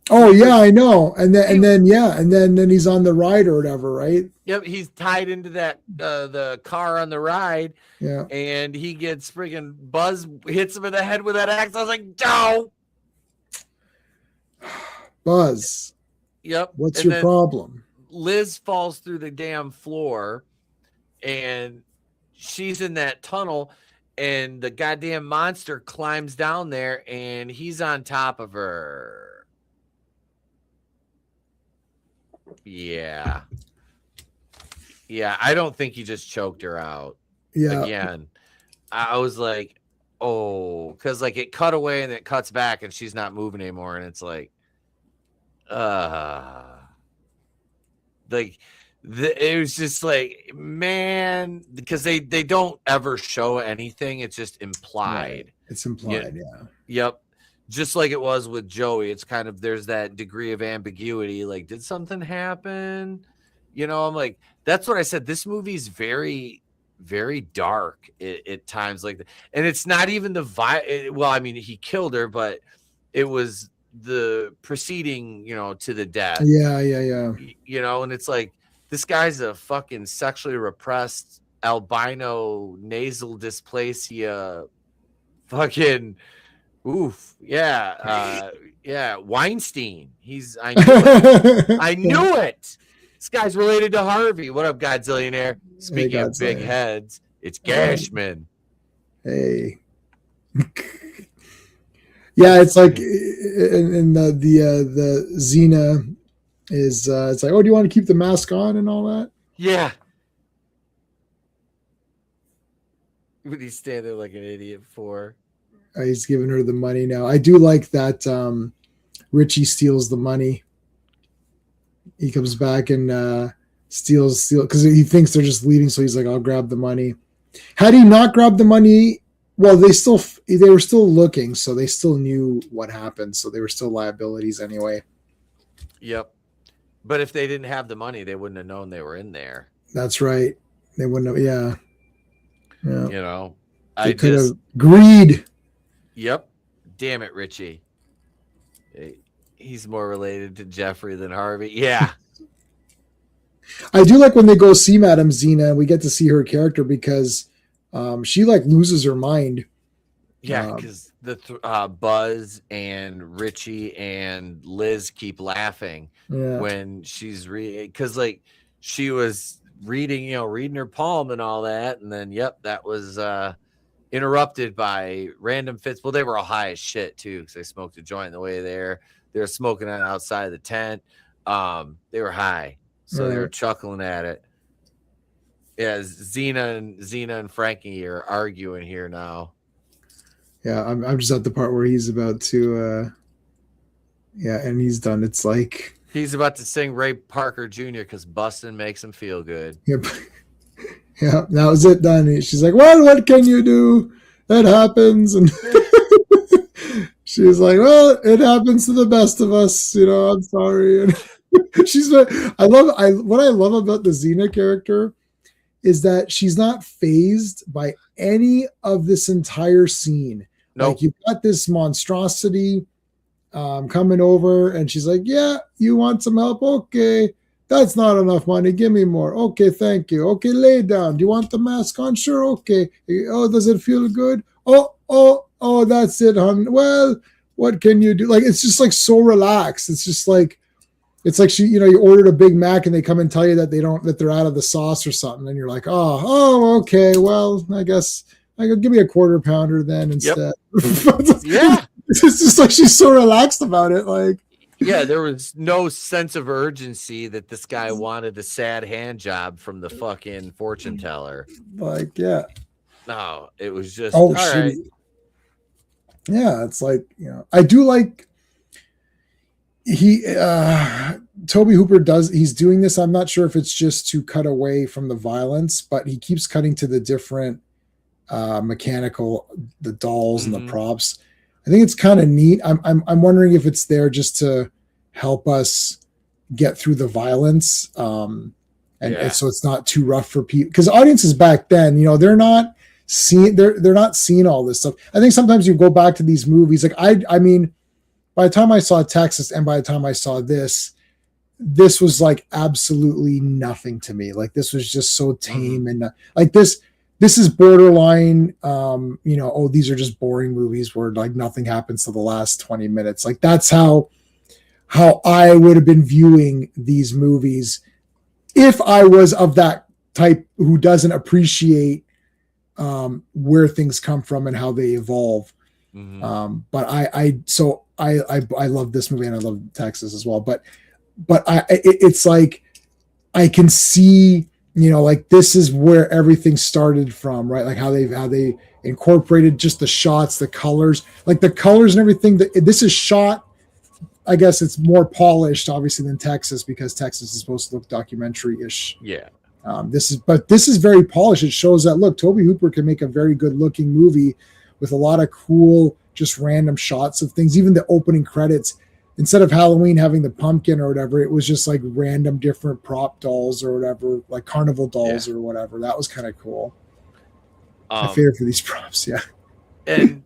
Oh yeah, I know. And then he's on the ride or whatever, right? Yep, he's tied into that the car on the ride. Yeah. And he gets freaking Buzz hits him in the head with that axe. I was like, no. Buzz. Yep. What's your problem? Liz falls through the damn floor and she's in that tunnel and the goddamn monster climbs down there and he's on top of her. Yeah. Yeah, I don't think he just choked her out. Yeah. Again, I was like, oh, because like it cut away and it cuts back and she's not moving anymore. And it's like, it was just like, man, because they don't ever show anything. It's just implied. Right. It's implied. Yeah. Yep. Just like it was with Joey. It's kind of, there's that degree of ambiguity. Like, did something happen? You know, I'm like, that's what I said. This movie's very, very dark at times like that. And it's not even well, I mean, he killed her, but it was the proceeding, you know, to the death. Yeah. You know, and it's like, this guy's a fucking sexually repressed albino nasal dysplasia fucking oof. Yeah. Yeah. Weinstein. I knew it. I knew it. This guy's related to Harvey. What up, Godzillionaire? Speaking of big heads, it's Gashman. Hey. Yeah, it's like and the Xena is it's like, oh, do you want to keep the mask on and all that? Yeah. What he's standing there like an idiot for? He's giving her the money now. I do like that Richie steals the money. He comes back and steals because he thinks they're just leaving, so he's like, I'll grab the money. Had he not grabbed the money, well, they were still looking, so they still knew what happened, so they were still liabilities anyway. Yep. But if they didn't have the money, they wouldn't have known they were in there. That's right. They wouldn't have, yeah. You know, they could have greed. Yep. Damn it, Richie. He's more related to Jeffrey than Harvey. Yeah. I do like when they go see Madame Xena and we get to see her character because she like loses her mind. Yeah, because the Buzz and Richie and Liz keep laughing when she's because like she was reading her palm and all that, and then that was interrupted by random fits. Well, they were all high as shit too because they smoked a joint on the way there. They were smoking on outside of the tent. They were high, so they were chuckling at it. Yeah, Xena and Frankie are arguing here now. Yeah, I'm just at the part where he's about to, and he's done. It's like he's about to sing Ray Parker Jr. because busting makes him feel good. Yep. Yeah, that was it done. She's like, well, what can you do? That happens. And she's like, well, it happens to the best of us. You know, I'm sorry. And what I love about the Xena character is that she's not fazed by any of this entire scene. Nope. Like you've got this monstrosity coming over and she's like, yeah, you want some help? Okay. That's not enough money. Give me more. Okay, thank you. Okay, lay down. Do you want the mask on? Sure. Okay. Oh, does it feel good? Oh, that's it, hon. Well, what can you do? Like, it's just like so relaxed. It's just like, it's like she, you ordered a Big Mac and they come and tell you that they're out of the sauce or something. And you're like, oh, okay. Well, I guess I could give me a quarter pounder then instead. Yep. Yeah. It's just like, she's so relaxed about it. Like, yeah, there was no sense of urgency that this guy wanted a sad hand job from the fucking fortune teller. Like, yeah. No, it was just, all right. right. Yeah, it's like, I do like Tobe Hooper he's doing this. I'm not sure if it's just to cut away from the violence, but he keeps cutting to the different mechanical, the dolls and the props. I think it's kind of neat. I'm wondering if it's there just to help us get through the violence. And so it's not too rough for people, because audiences back then, they're not seeing all this stuff. I think sometimes you go back to these movies, like I mean, by the time I saw Texas and by the time I saw this was like absolutely nothing to me. Like this was just so tame and like this is borderline, these are just boring movies where like nothing happens to the last 20 minutes. Like that's how I would have been viewing these movies if I was of that type who doesn't appreciate where things come from and how they evolve. But I love this movie and I love Texas as well. But it's like I can see, like this is where everything started from, right? Like how they incorporated just the shots, the colors, like the colors and everything. This is shot. I guess it's more polished, obviously, than Texas, because Texas is supposed to look documentary-ish. Yeah. This is very polished. It shows that, look, Tobe Hooper can make a very good-looking movie with a lot of cool, just random shots of things. Even the opening credits, instead of Halloween having the pumpkin or whatever, it was just like random different prop dolls or whatever, like carnival dolls or whatever. That was kind of cool. My favorite for these props, yeah. And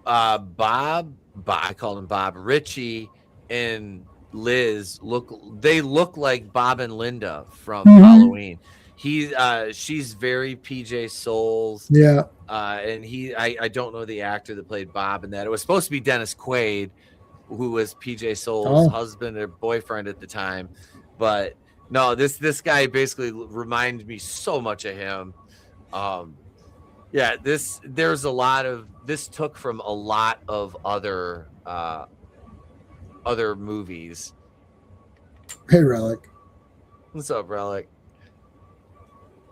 Bob, I called him Bob, Richie and Liz look like Bob and Linda from Halloween. She's very PJ Souls. Yeah. And I don't know the actor that played Bob in that. It was supposed to be Dennis Quaid, who was PJ Souls' husband or boyfriend at the time. But no, this guy basically reminded me so much of him. This took from a lot of other movies. Hey, Relic. What's up, Relic?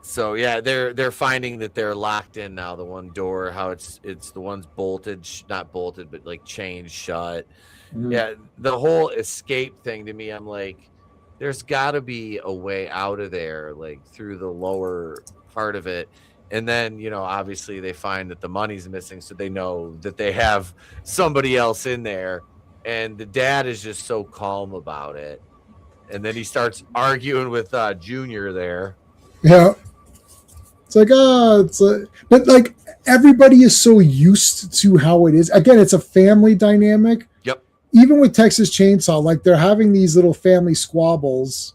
So yeah, they're finding that they're locked in now. The one door, how it's the one's bolted, not bolted, but like chained shut. Yeah, the whole escape thing to me, I'm like, there's got to be a way out of there, like through the lower part of it. And then, obviously they find that the money's missing, so they know that they have somebody else in there. And the dad is just so calm about it. And then he starts arguing with Junior there. Yeah. It's like, but like everybody is so used to how it is. Again, it's a family dynamic. Yep. Even with Texas Chainsaw, like they're having these little family squabbles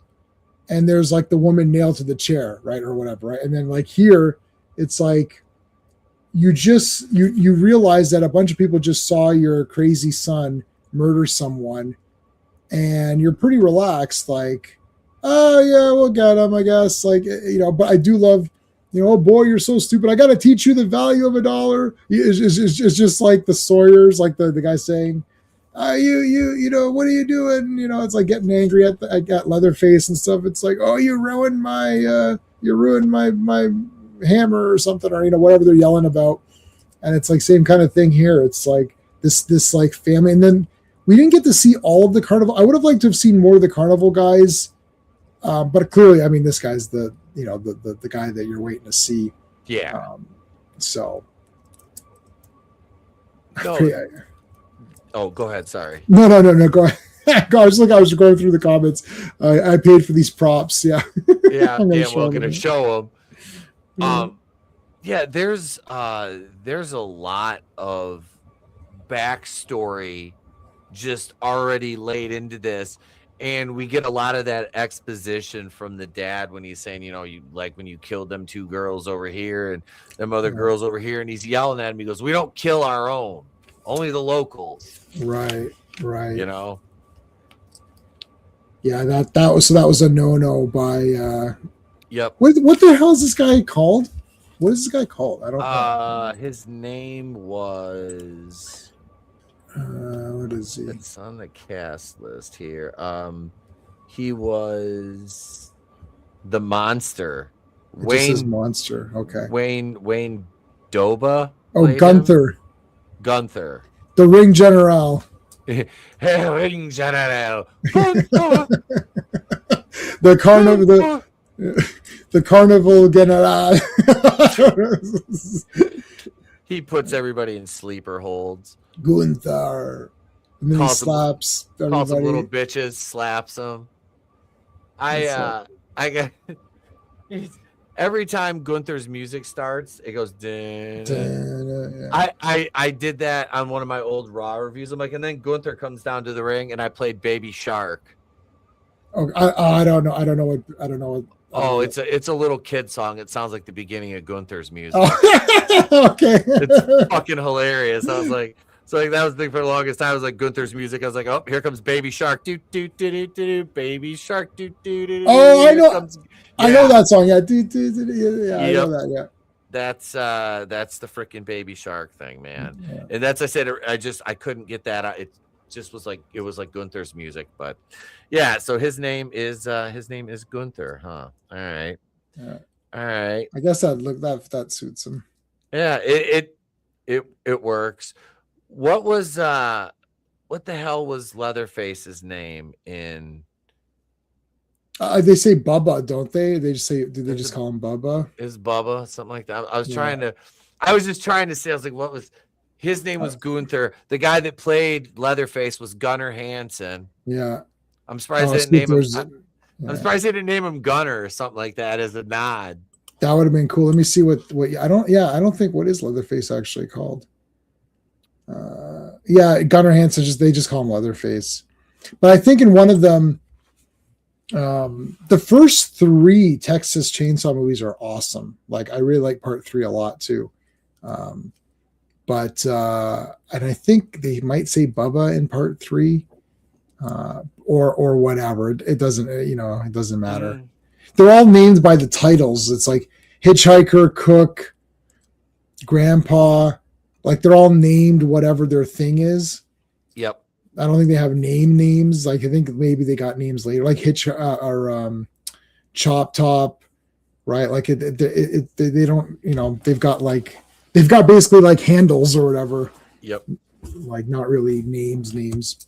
and there's like the woman nailed to the chair, right? Or whatever, right? And then like here, it's like you realize that a bunch of people just saw your crazy son murder someone and you're pretty relaxed, like, oh yeah, we'll get him, I guess. Like, but I do love, oh boy, you're so stupid, I gotta teach you the value of $1. It's just like the Sawyers, like the guy saying, you what are you doing? It's like getting angry at Leatherface and stuff. It's like, oh, you ruined my hammer or something, or whatever they're yelling about. And it's like same kind of thing here. It's like this like family. And then we didn't get to see all of the carnival. I would have liked to have seen more of the carnival guys, but clearly, I mean, this guy's the guy that you're waiting to see. Yeah. So no. Go ahead, sorry. No, go ahead. I was going through the comments. I paid for these props. Yeah. Yeah, we're gonna show them. There's a lot of backstory just already laid into this, and we get a lot of that exposition from the dad when he's saying, you like when you killed them 2 girls over here and them other girls over here, and he's yelling at him. He goes, "We don't kill our own, only the locals." Right. Yeah, that was a no by. Yep. What the hell is this guy called? What is this guy called? I don't know. His name was. What is he? It's on the cast list here. He was the monster. Wayne Monster. Okay. Wayne Doba. Oh, Gunther. Gunther. The Ring General. Hey, Ring General. The carnival. The Carnival General. He puts everybody in sleeper holds. Gunther. And then he slaps everybody. Calls them little bitches, slaps them. I got every time Gunther's music starts, it goes. I did that on one of my old Raw reviews. I'm like, and then Gunther comes down to the ring, and I played Baby Shark. Oh, I don't know. I don't know what. Oh, it's a little kid song. It sounds like the beginning of Gunther's music. Oh, okay. It's fucking hilarious. I was like, that was the thing for the longest time. I was like Gunther's music. I was like, oh, here comes Baby Shark. Do do do do do. Baby Shark. Do do do. Oh, I know. I know that song. Yeah. Yeah. I know that. Yeah. That's the freaking Baby Shark thing, man. Yeah. And that's I said I couldn't get that out. It just was like Gunther's music, but yeah. So his name is Gunther, huh? All right. Yeah. All right. I guess that suits him. Yeah. It works. What the hell was Leatherface's name in? They say Bubba, don't they? They just say, did they just call him Bubba? Is Bubba something like that? I was just trying to say, I was like, what was his name? Was Gunther. The guy that played Leatherface was Gunnar Hansen. Yeah. I'm surprised they didn't name him. I'm surprised they didn't name him Gunner or something like that as a nod. That would have been cool. Let me see what I don't think what is Leatherface actually called. Gunnar Hansen, they just call him Leatherface. But I think in one of them, the first 3 Texas Chainsaw movies are awesome. Like I really like part 3 a lot too. And I think they might say Bubba in part 3, or whatever. It doesn't, it doesn't matter. Mm. They're all named by the titles. It's like Hitchhiker, Cook, Grandpa. Like they're all named whatever their thing is. Yep. I don't think they have names. Like I think maybe they got names later, like Chop Top, right? Like they don't, they've got basically like handles or whatever. Yep. Like not really names,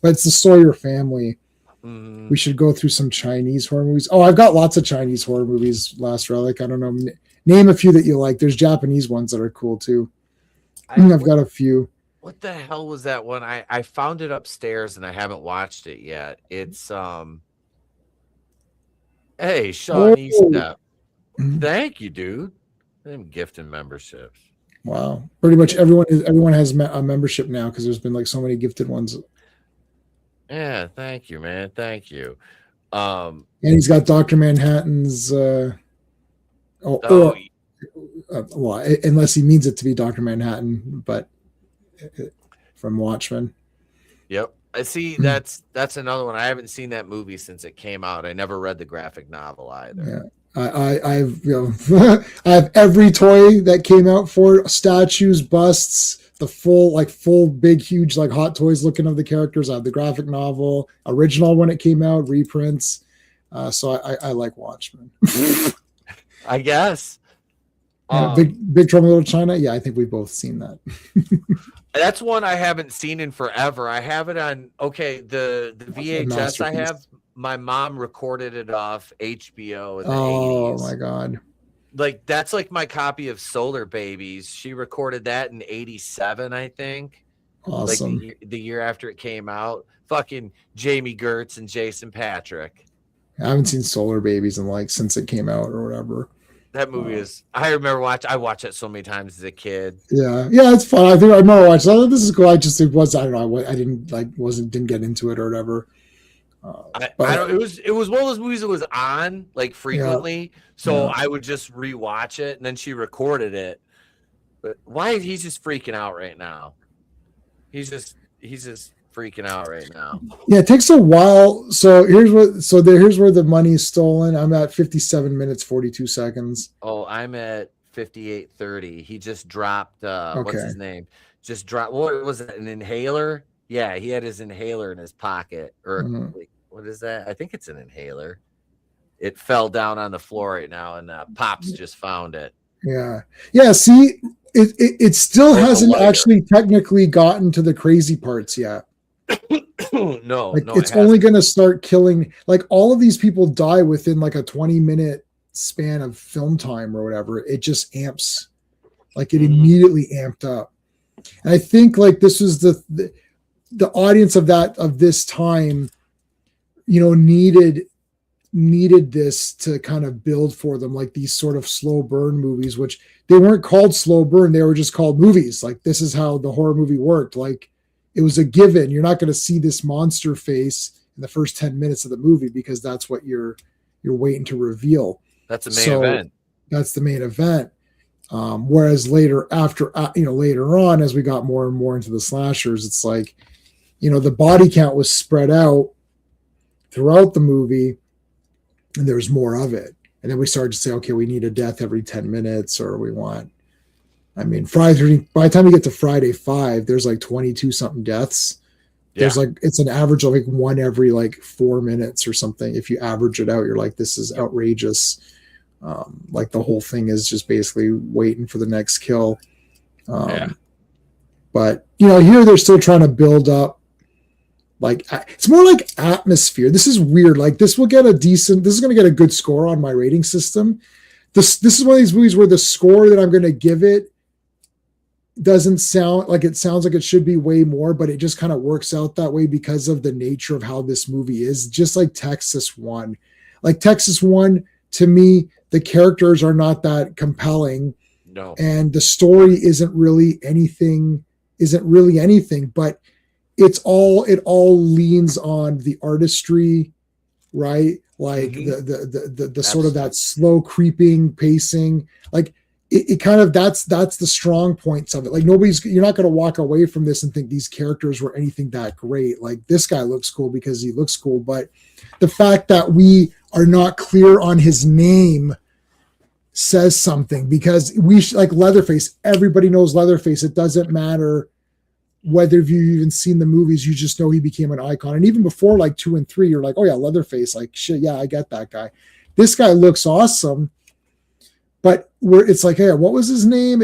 but it's the Sawyer family. Mm. We should go through some Chinese horror movies. Oh, I've got lots of Chinese horror movies. Last Relic. I don't know. Name a few that you like. There's Japanese ones that are cool too. I've got a few. What the hell was that one? I found it upstairs and I haven't watched it yet. It's hey, Shawnee Step. Mm-hmm. Thank you, dude. I'm gifting memberships. Wow. Pretty much everyone has a membership now because there's been like so many gifted ones. Yeah, thank you, man. Thank you. And he's got Dr. Manhattan's unless he means it to be Dr. Manhattan, but from Watchmen. Yep. I see that's another one. I haven't seen that movie since it came out. I never read the graphic novel either. Yeah. I've I have every toy that came out for it, statues, busts, the full big huge like Hot Toys looking of the characters. I have the graphic novel, original when it came out, reprints. So I like Watchmen. I guess. Big Trouble in Little China. Yeah, I think we've both seen that. That's one I haven't seen in forever. I have it on the VHS I have. My mom recorded it off HBO in the 80s. Oh my God. Like that's like my copy of Solar Babies. She recorded that in 87, I think. Awesome. Like the year after it came out. Fucking Jamie Gertz and Jason Patrick. I haven't seen Solar Babies since it came out or whatever. That movie I remember I watched it so many times as a kid. Yeah, it's fun. I think I remember watching. Oh, this is cool. I don't know. I didn't get into it or whatever. It was one of those movies that was on like frequently, so I would just rewatch it, and then she recorded it. But why he's just freaking out right now? He's just freaking out right now. Yeah, it takes a while. So here's where the money's stolen. I'm at 57 minutes 42 seconds. Oh, I'm at 58:30. He just dropped what's his name? Just dropped what was it? An inhaler? Yeah, he had his inhaler in his pocket. Or what is that? I think it's an inhaler. It fell down on the floor right now, and Pops just found it. Yeah. See, it still hasn't actually technically gotten to the crazy parts yet. No, it's only going to start killing. Like all of these people die within like a 20-minute span of film time or whatever. It just amps, like it immediately amped up. And I think like this was the audience of this time, needed needed this to kind of build for them, like these sort of slow burn movies, which they weren't called slow burn. They were just called movies. Like, this is how the horror movie worked. Like, it was a given. You're not going to see this monster face in the first 10 minutes of the movie because that's what you're waiting to reveal. That's the main event. That's the main event. Whereas later on, as we got more and more into the slashers, it's like, the body count was spread out throughout the movie and there was more of it. And then we started to say, okay, we need a death every 10 minutes, or by the time you get to Friday 5, there's like 22 something deaths. There's it's an average of like one every like 4 minutes or something. If you average it out, you're like, this is outrageous. Like, the whole thing is just basically waiting for the next kill. But here they're still trying to build up, like, it's more like atmosphere. This is weird. Like, this is going to get a good score on my rating system. This is one of these movies where the score that I'm going to give it doesn't sound like it sounds like it should be way more, but it just kind of works out that way because of the nature of how this movie is. Just like Texas 1. Like, Texas 1, to me, the characters are not that compelling. No. And the story isn't really anything, but it all leans on the artistry, right? Like the sort of that slow creeping pacing, like it kind of, that's the strong points of it. Like, you're not going to walk away from this and think these characters were anything that great. Like, this guy looks cool because he looks cool, but the fact that we are not clear on his name says something, because like Leatherface, everybody knows Leatherface. It doesn't matter whether you've even seen the movies, you just know he became an icon. And even before like 2 and 3, you're like, oh yeah, Leatherface, like, shit, yeah, I get that guy. This guy looks awesome, but it's like, hey, what was his name?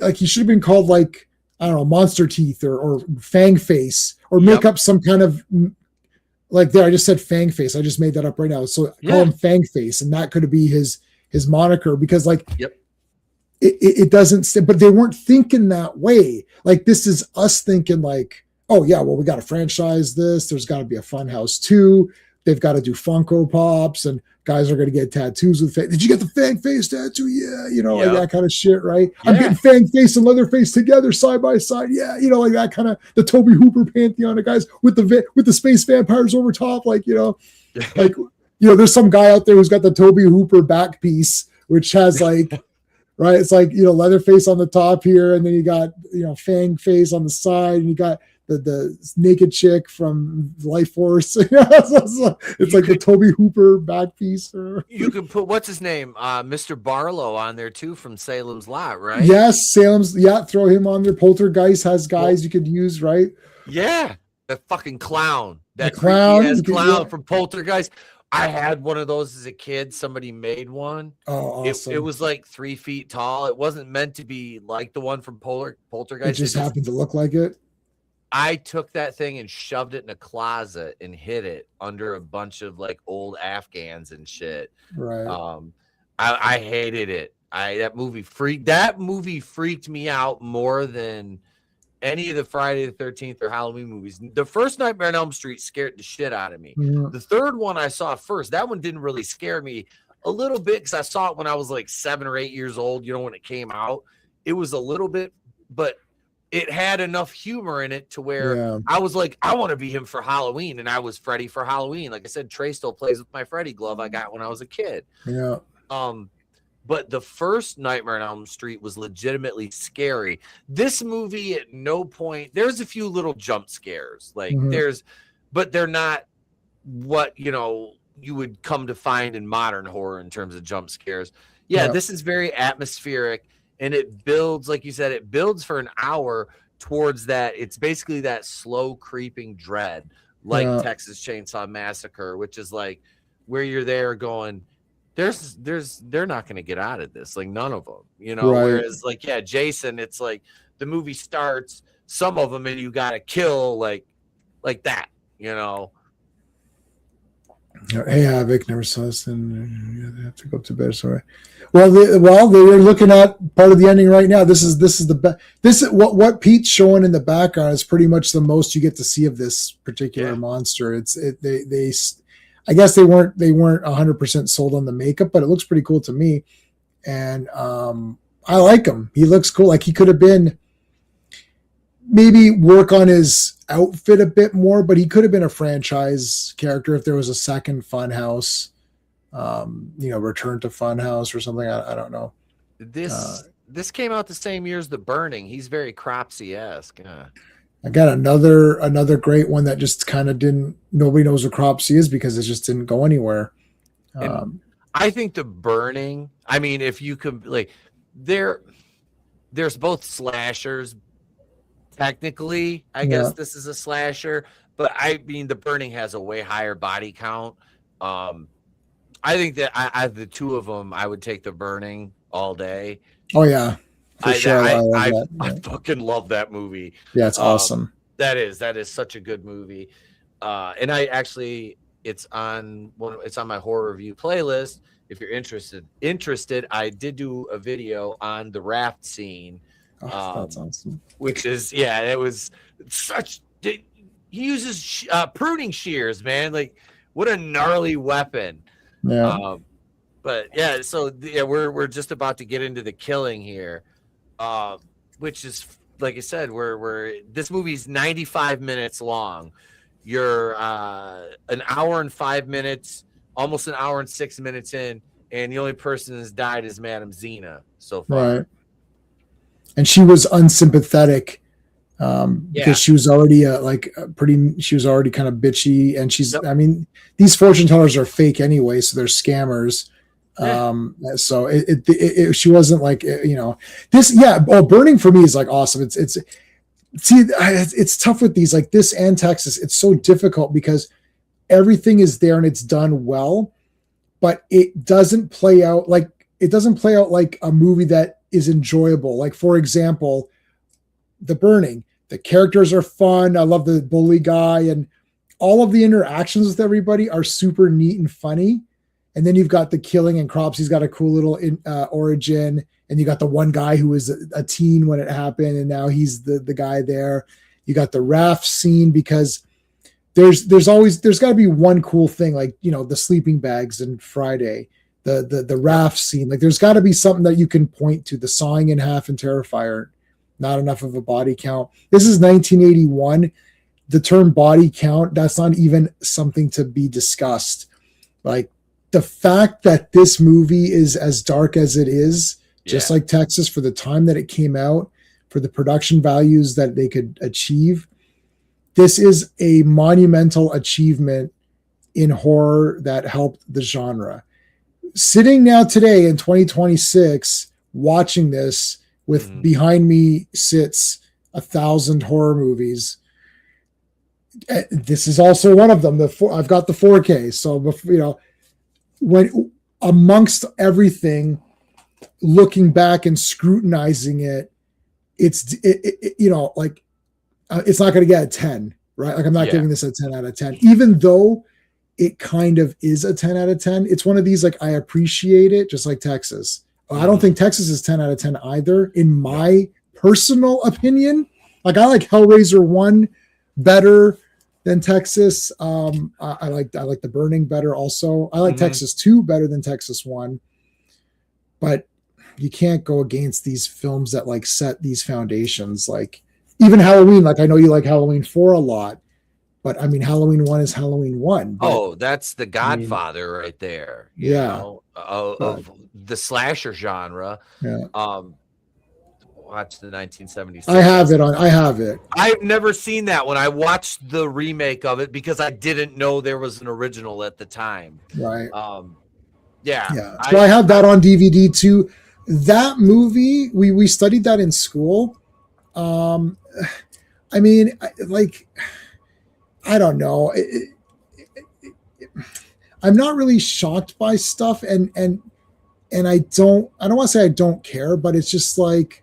Like, he should have been called, like, I don't know, Monster Teeth or Fang Face, or make up some kind of, like, there, I just said Fang Face. I just made that up right now. So call him Fang Face, and that could be his moniker, because like, it doesn't, but they weren't thinking that way. Like, this is us thinking like, oh yeah, well, we got to franchise this. There's got to be a Funhouse 2. They've got to do Funko Pops, and guys are going to get tattoos with Did you get the Fang Face tattoo? Yeah. Like that kind of shit, right? Yeah. I'm getting Fang Face and Leatherface together side by side. Yeah. Like that kind of, the Tobe Hooper pantheon of guys with the space vampires over top. Like, like, there's some guy out there who's got the Tobe Hooper back piece, which has like, right, it's like, Leatherface on the top here, and then you got, Fang Face on the side, and you got the naked chick from Life Force. It's like the Tobe Hooper back piece. You could put, what's his name, Mr. Barlow on there too, from Salem's Lot, right? Yes, Salem's. Yeah, throw him on there. Poltergeist has guys you could use, right? Yeah, that fucking clown, that clown from Poltergeist. I had one of those as a kid. Somebody made one. Oh, awesome. It was like 3 feet tall. It wasn't meant to be like the one from Poltergeist. It just happened to look like it. I took that thing and shoved it in a closet and hid it under a bunch of like old Afghans and shit. Right. I hated it. That movie freaked me out more than any of the Friday the 13th or Halloween movies. The first Nightmare on Elm Street scared the shit out of me. Yeah. The third one I saw first, that one didn't really scare me a little bit, because I saw it when I was like 7 or 8 years old, when it came out. It was a little bit, but it had enough humor in it to where I was like, I want to be him for Halloween. And I was Freddy for Halloween. Like I said, Trey still plays with my Freddy glove I got when I was a kid. Yeah. But the first Nightmare on Elm Street was legitimately scary. This movie, at no point, there's a few little jump scares, like but they're not what, you would come to find in modern horror in terms of jump scares. Yeah, this is very atmospheric, and it builds, like you said, it builds for an hour towards that. It's basically that slow creeping dread, like Texas Chainsaw Massacre, which is like where you're there going, they're not going to get out of this, like none of them, Right. Whereas like, Jason, it's like the movie starts, some of them, and you got to kill like that, Hey, Havoc, never saw this, and they have to go to bed. Sorry. Well, they're looking at part of the ending right now. This is the best. This is what Pete's showing in the background is pretty much the most you get to see of this particular monster. I guess they weren't 100% sold on the makeup, but it looks pretty cool to me. And I like him. He looks cool. Like he could have been maybe work on his outfit a bit more, but he could have been a franchise character if there was a second Funhouse, Return to Funhouse or something. I don't know. This came out the same year as The Burning. He's very Cropsy-esque. I got another great one that just kind of nobody knows what Cropsy is because it just didn't go anywhere. I think The Burning, I mean, if you could like there's both slashers. Technically, I guess this is a slasher, but I mean, The Burning has a way higher body count. I think that I the two of them, I would take The Burning all day. Oh yeah, for sure. I fucking love that movie. Yeah, it's awesome. That is such a good movie. And I actually, it's on my horror review playlist. If you're interested, I did do a video on the raft scene. That's awesome. Which is, it was such. He uses pruning shears, man. Like, what a gnarly weapon. Yeah. But yeah, so we're just about to get into the killing here, which is, like I said, we're this movie's 95 minutes long. You're an hour and 5 minutes, almost an hour and 6 minutes in, and the only person that's died is Madame Xena so far. Right. And she was unsympathetic because she was already she was already kind of bitchy, and she's. Yep. I mean, these fortune tellers are fake anyway, so they're scammers. So she wasn't like this. Yeah, Burning for me is like awesome. It's tough with these like this and Texas. It's so difficult because everything is there and it's done well, but it doesn't play out like a movie that is enjoyable. Like, for example, The Burning, the characters are fun. I love the bully guy, and all of the interactions with everybody are super neat and funny. And then you've got the killing, and Cropsy's got a cool little origin. And you got the one guy who was a teen when it happened, and now he's the guy there. You got the raft scene because there's got to be one cool thing, like the sleeping bags in Friday. The raft scene, like there's got to be something that you can point to. The sawing in half and Terrifier, not enough of a body count. This is 1981. The term body count, that's not even something to be discussed. Like the fact that this movie is as dark as it is, just like Texas, for the time that it came out, for the production values that they could achieve, this is a monumental achievement in horror that helped the genre. Sitting now today in 2026, watching this with behind me sits 1,000 horror movies. This is also one of them. I've got the 4K. So, when amongst everything, looking back and scrutinizing it, it's not going to get a 10, right? Like I'm not giving this a 10 out of 10, even though it kind of is a 10 out of 10. It's one of these, like, I appreciate it, just like Texas. I don't think Texas is 10 out of 10 either, in my personal opinion. Like, I like Hellraiser 1 better than Texas. I like The Burning better also. I like Texas 2 better than Texas 1. But you can't go against these films that like set these foundations. Like even Halloween, like I know you like Halloween 4 a lot, but I mean, Halloween 1 is Halloween 1. But, that's the Godfather right there. You know, of the slasher genre. Yeah. Watch the 1976. I have it. I've never seen that one. I watched the remake of it because I didn't know there was an original at the time. Right. Yeah. So I have that on DVD too. That movie, we studied that in school. I mean, I don't know. I'm not really shocked by stuff, and I don't want to say I don't care, but it's just like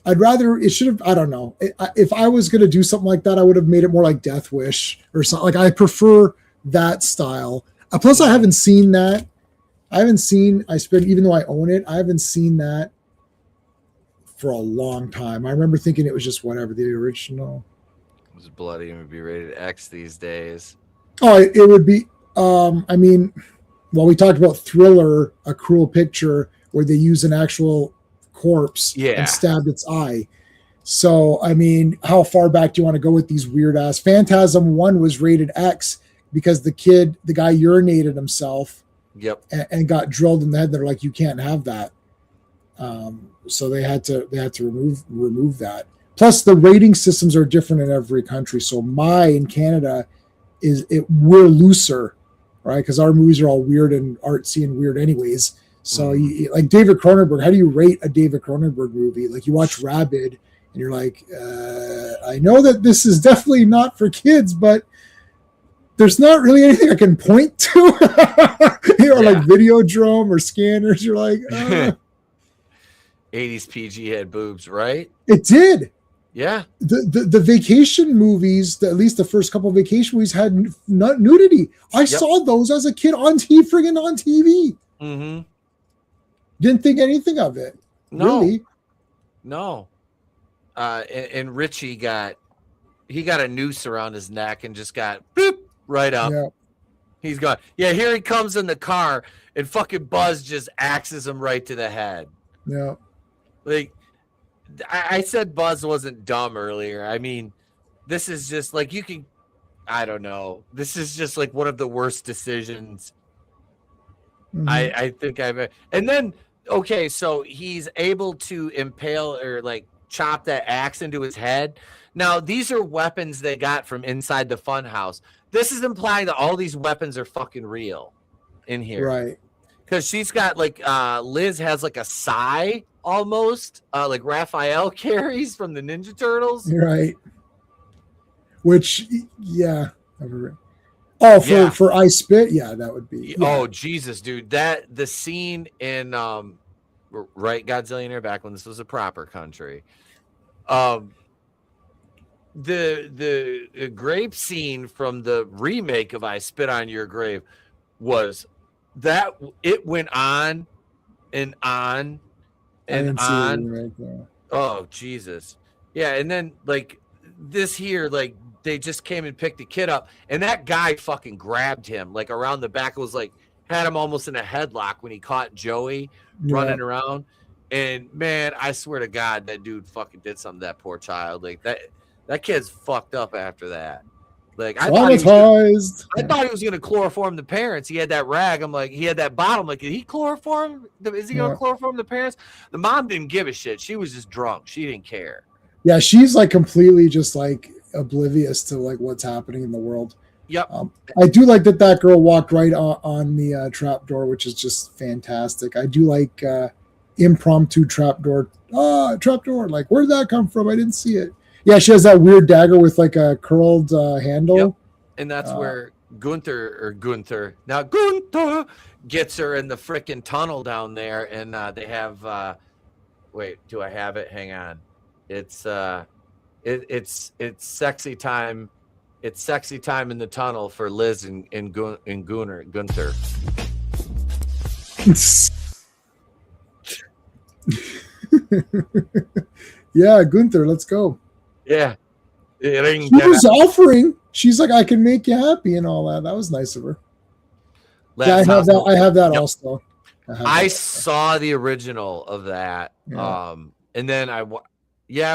I don't know. If I was going to do something like that, I would have made it more like Death Wish or something. Like I prefer that style. Plus, I haven't seen that. Even though I own it, I haven't seen that for a long time. I remember thinking it was just whatever, the original. It was bloody and would be rated X these days. Oh, it would be. I mean, well, we talked about Thriller, A Cruel Picture, where they use an actual corpse and stabbed its eye. So, I mean, how far back do you want to go with these weird ass? Phantasm 1 was rated X because the guy urinated himself. Yep. And got drilled in the head. They're like, you can't have that. So they had to remove that. Plus, the rating systems are different in every country. So in Canada we're looser, right? Because our movies are all weird and artsy and weird anyways. So like David Cronenberg, how do you rate a David Cronenberg movie? Like you watch Rabid and you're like, I know that this is definitely not for kids, but there's not really anything I can point to. Like Videodrome or Scanners. You're like, 80s PG had boobs, right? It did. Yeah. The vacation movies, at least the first couple of vacation movies, had nudity. I saw those as a kid on TV. Mm-hmm. Didn't think anything of it. No. Really. No. And Richie got a noose around his neck and just got boop right up. Yeah. He's gone. Yeah, here he comes in the car and fucking Buzz just axes him right to the head. Yeah. Like, I said Buzz wasn't dumb earlier. I mean, this is just like I don't know. This is just like one of the worst decisions I think I've. And then, okay, so he's able to impale or like chop that axe into his head. Now, these are weapons they got from inside the Funhouse. This is implying that all these weapons are fucking real in here. Right. Because she's got like Liz has like a sai almost like Raphael carries from the Ninja Turtles. Right. Which, yeah. For I Spit, yeah, that would be. Yeah. Oh Jesus, dude! The scene in right Godzillionaire, back when this was a proper country, the grape scene from the remake of I Spit on Your Grave was that it went on and on and on. Right. Oh Jesus, yeah, and then like this here, like they just came and picked the kid up, and that guy fucking grabbed him like around the back. It was like had him almost in a headlock when he caught Joey running around. And man, I swear to God, that dude fucking did something to that poor child. Like that kid's fucked up after that. Like I thought he was gonna chloroform the parents. He had that rag. I'm like, he had that bottle. I'm like, did he chloroform? Is he gonna chloroform the parents? The mom didn't give a shit. She was just drunk. She didn't care. Yeah, she's like completely just like oblivious to like what's happening in the world. Yep. I do like that girl walked right on the trap door, which is just fantastic. I do like impromptu trap door. Like, where did that come from? I didn't see it. Yeah, she has that weird dagger with like a curled handle. Yep. And that's where Gunther gets her in the freaking tunnel down there. And they have, wait, do I have it? Hang on. It's sexy time. It's sexy time in the tunnel for Liz and Gunther. Yeah, Gunther, let's go. Yeah. She was offering. She's like, I can make you happy and all that. That was nice of her. I have that also. I saw the original of that. Yeah. And then I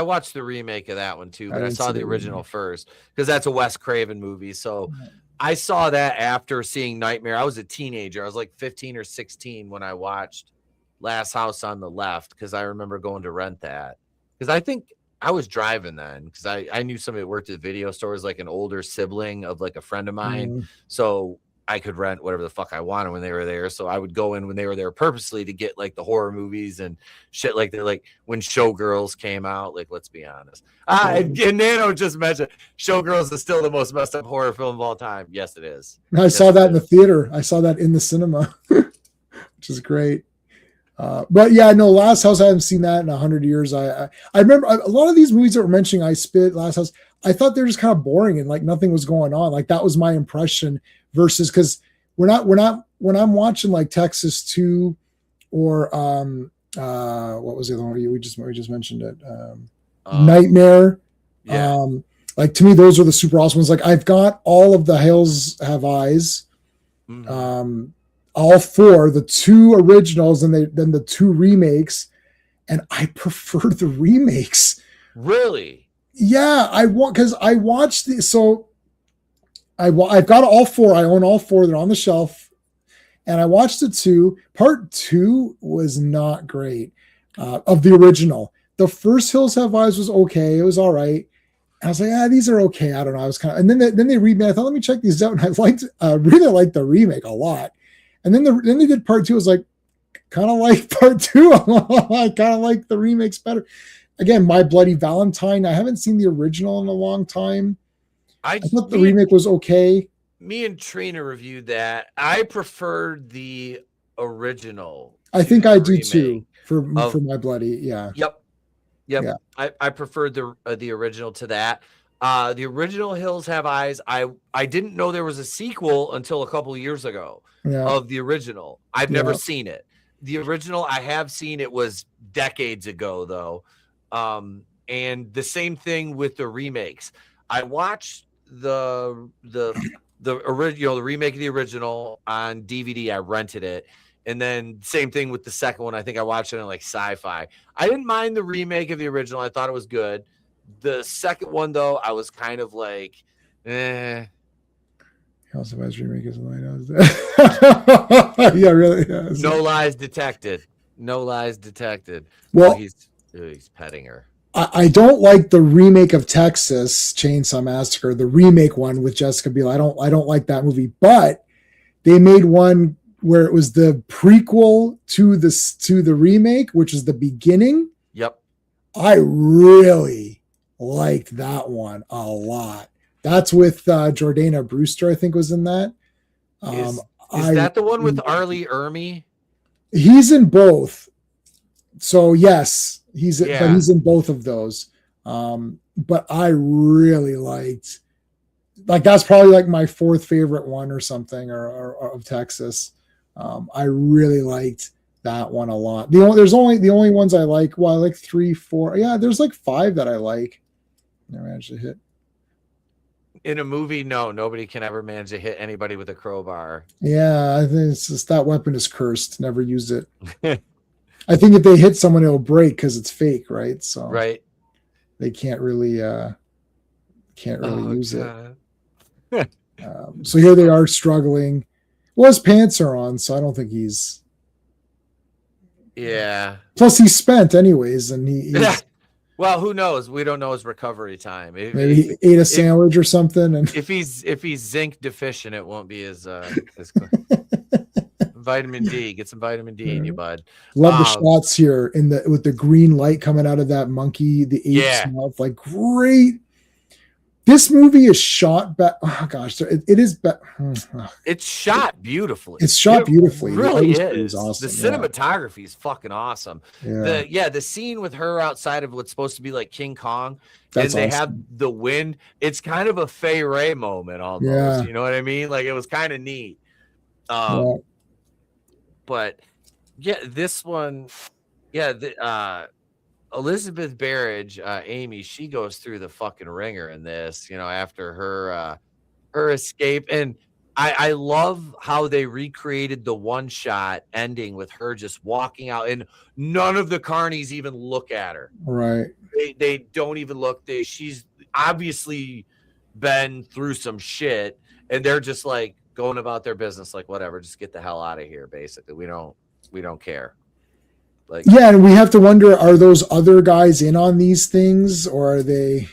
watched the remake of that one too, but I saw the original first because that's a Wes Craven movie. So I saw that after seeing Nightmare. I was a teenager. I was like 15 or 16 when I watched Last House on the Left because I remember going to rent that because I think I was driving then because I knew somebody that worked at video stores, like an older sibling of like a friend of mine. So I could rent whatever the fuck I wanted when they were there. So I would go in when they were there purposely to get like the horror movies and shit. Like they're like when Showgirls came out, like, let's be honest. And Nano just mentioned Showgirls is still the most messed up horror film of all time. Yes, it is. I saw that in the theater. I saw that in the cinema, which is great. But yeah, no, Last House, I haven't seen that in 100 years. I remember a lot of these movies that were mentioning I Spit, Last House, I thought they were just kind of boring and like nothing was going on. Like that was my impression versus because when I'm watching like Texas 2 or what was the other one we just mentioned it? Nightmare. Yeah. Like to me, those are the super awesome ones. Like I've got all of the Hills Have Eyes. Mhm. All four, the two originals and then the two remakes, and I prefer the remakes. Really? Yeah, because I watched the so I've got all four. I own all four. They're on the shelf, and I watched the two. Part two was not great of the original. The first Hills Have Eyes was okay. It was all right. I was like, these are okay. I don't know. I was kind of, and then they remade. I thought, let me check these out, and I really liked the remake a lot. And then they did part two. I was like, kind of like part two. I kind of like the remakes better. Again, My Bloody Valentine. I haven't seen the original in a long time. I thought the remake was okay. Me and Trina reviewed that. I preferred the original. I think I do too for My Bloody. Yeah. Yep. Yeah. I preferred the original to that. The original Hills Have Eyes. I didn't know there was a sequel until a couple of years ago of the original. I've never seen it. The original I have seen. It was decades ago though. And the same thing with the remakes. I watched the original, the remake of the original on DVD. I rented it. And then same thing with the second one. I think I watched it on like Sci-Fi. I didn't mind the remake of the original. I thought it was good. The second one though, I was kind of like, Also, my remake is yeah, really. Yeah. No lies detected. No lies detected. Well, he's petting her. I don't like the remake of Texas Chainsaw Massacre, the remake one with Jessica Biel. I don't like that movie, but they made one where it was the prequel to the remake, which is the beginning. Yep. I really liked that one a lot. That's with Jordana Brewster, I think, was in that. Is that the one with Arlie Ermy? He's in both. So yes, he's in both of those. But I really liked, that's probably like my fourth favorite one or something, or of Texas. I really liked that one a lot. The only ones I like. Well, I like 3, 4. Yeah, there's like 5 that I like. Never managed to hit. In a movie, no, nobody can ever manage to hit anybody with a crowbar. Yeah, I think it's just that weapon is cursed. Never use it. I think if they hit someone, it'll break because it's fake, right? So they can't really use it. So here they are struggling. Well, his pants are on, so I don't think he's. Yeah. Plus, he's spent anyways, and he's. Well, who knows? We don't know his recovery time. Maybe he ate a sandwich or something. And if he's zinc deficient, it won't be as vitamin D. Get some vitamin D in you, bud. Love the shots here with the green light coming out of that monkey, the ape's mouth. Like, great. This movie is shot back. Oh gosh, it is. It's shot beautifully. It's shot beautifully. It really is awesome. The cinematography is fucking awesome. Yeah. The scene with her outside of what's supposed to be like King Kong, That's and they awesome. have the wind. It's kind of a Fay Ray moment almost. Yeah. You know what I mean? Like, it was kind of neat. But yeah, this one, Elizabeth Barrage, Amy, she goes through the fucking ringer in this, after her escape. And I love how they recreated the one shot ending with her just walking out, and none of the carnies even look at her. Right. They don't even look. She's obviously been through some shit, and they're just like going about their business, like, whatever, just get the hell out of here. Basically, we don't care. Like, yeah, and we have to wonder, are those other guys in on these things, or are they?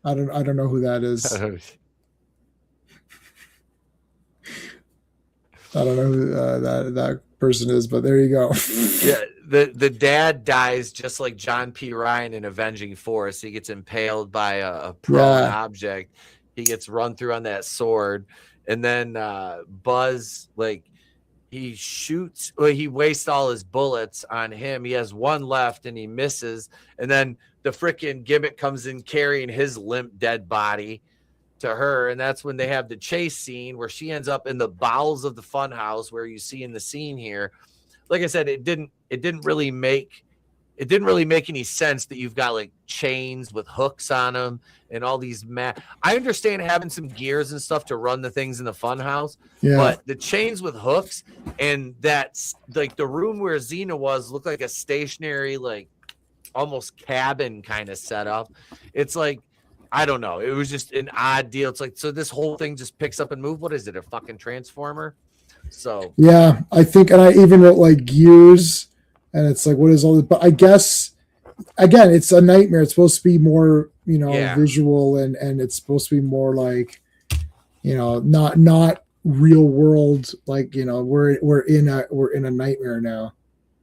I don't know who that is. I don't know who that person is, but there you go. Yeah, the dad dies just like John P. Ryan in Avenging Force. He gets impaled by a prone object. He gets run through on that sword, and then Buzz, like, he shoots. Well, he wastes all his bullets on him. He has one left, and he misses. And then the freaking gimmick comes in carrying his limp, dead body to her, and that's when they have the chase scene where she ends up in the bowels of the Funhouse, where you see in the scene here. Like I said, it didn't really make it didn't really make any sense that you've got like chains with hooks on them and all these I understand having some gears and stuff to run the things in the Funhouse, but the chains with hooks and that's like the room where Xena was looked like a stationary, like almost cabin kind of setup. It's like, I don't know. It was just an odd deal. It's like, so this whole thing just picks up and moves. What is it? A fucking transformer? So yeah, I think, and I even wrote like gears, and it's like, what is all this? But I guess again, it's a nightmare. It's supposed to be more, visual, and it's supposed to be more like, not real world. Like, we're in a nightmare now.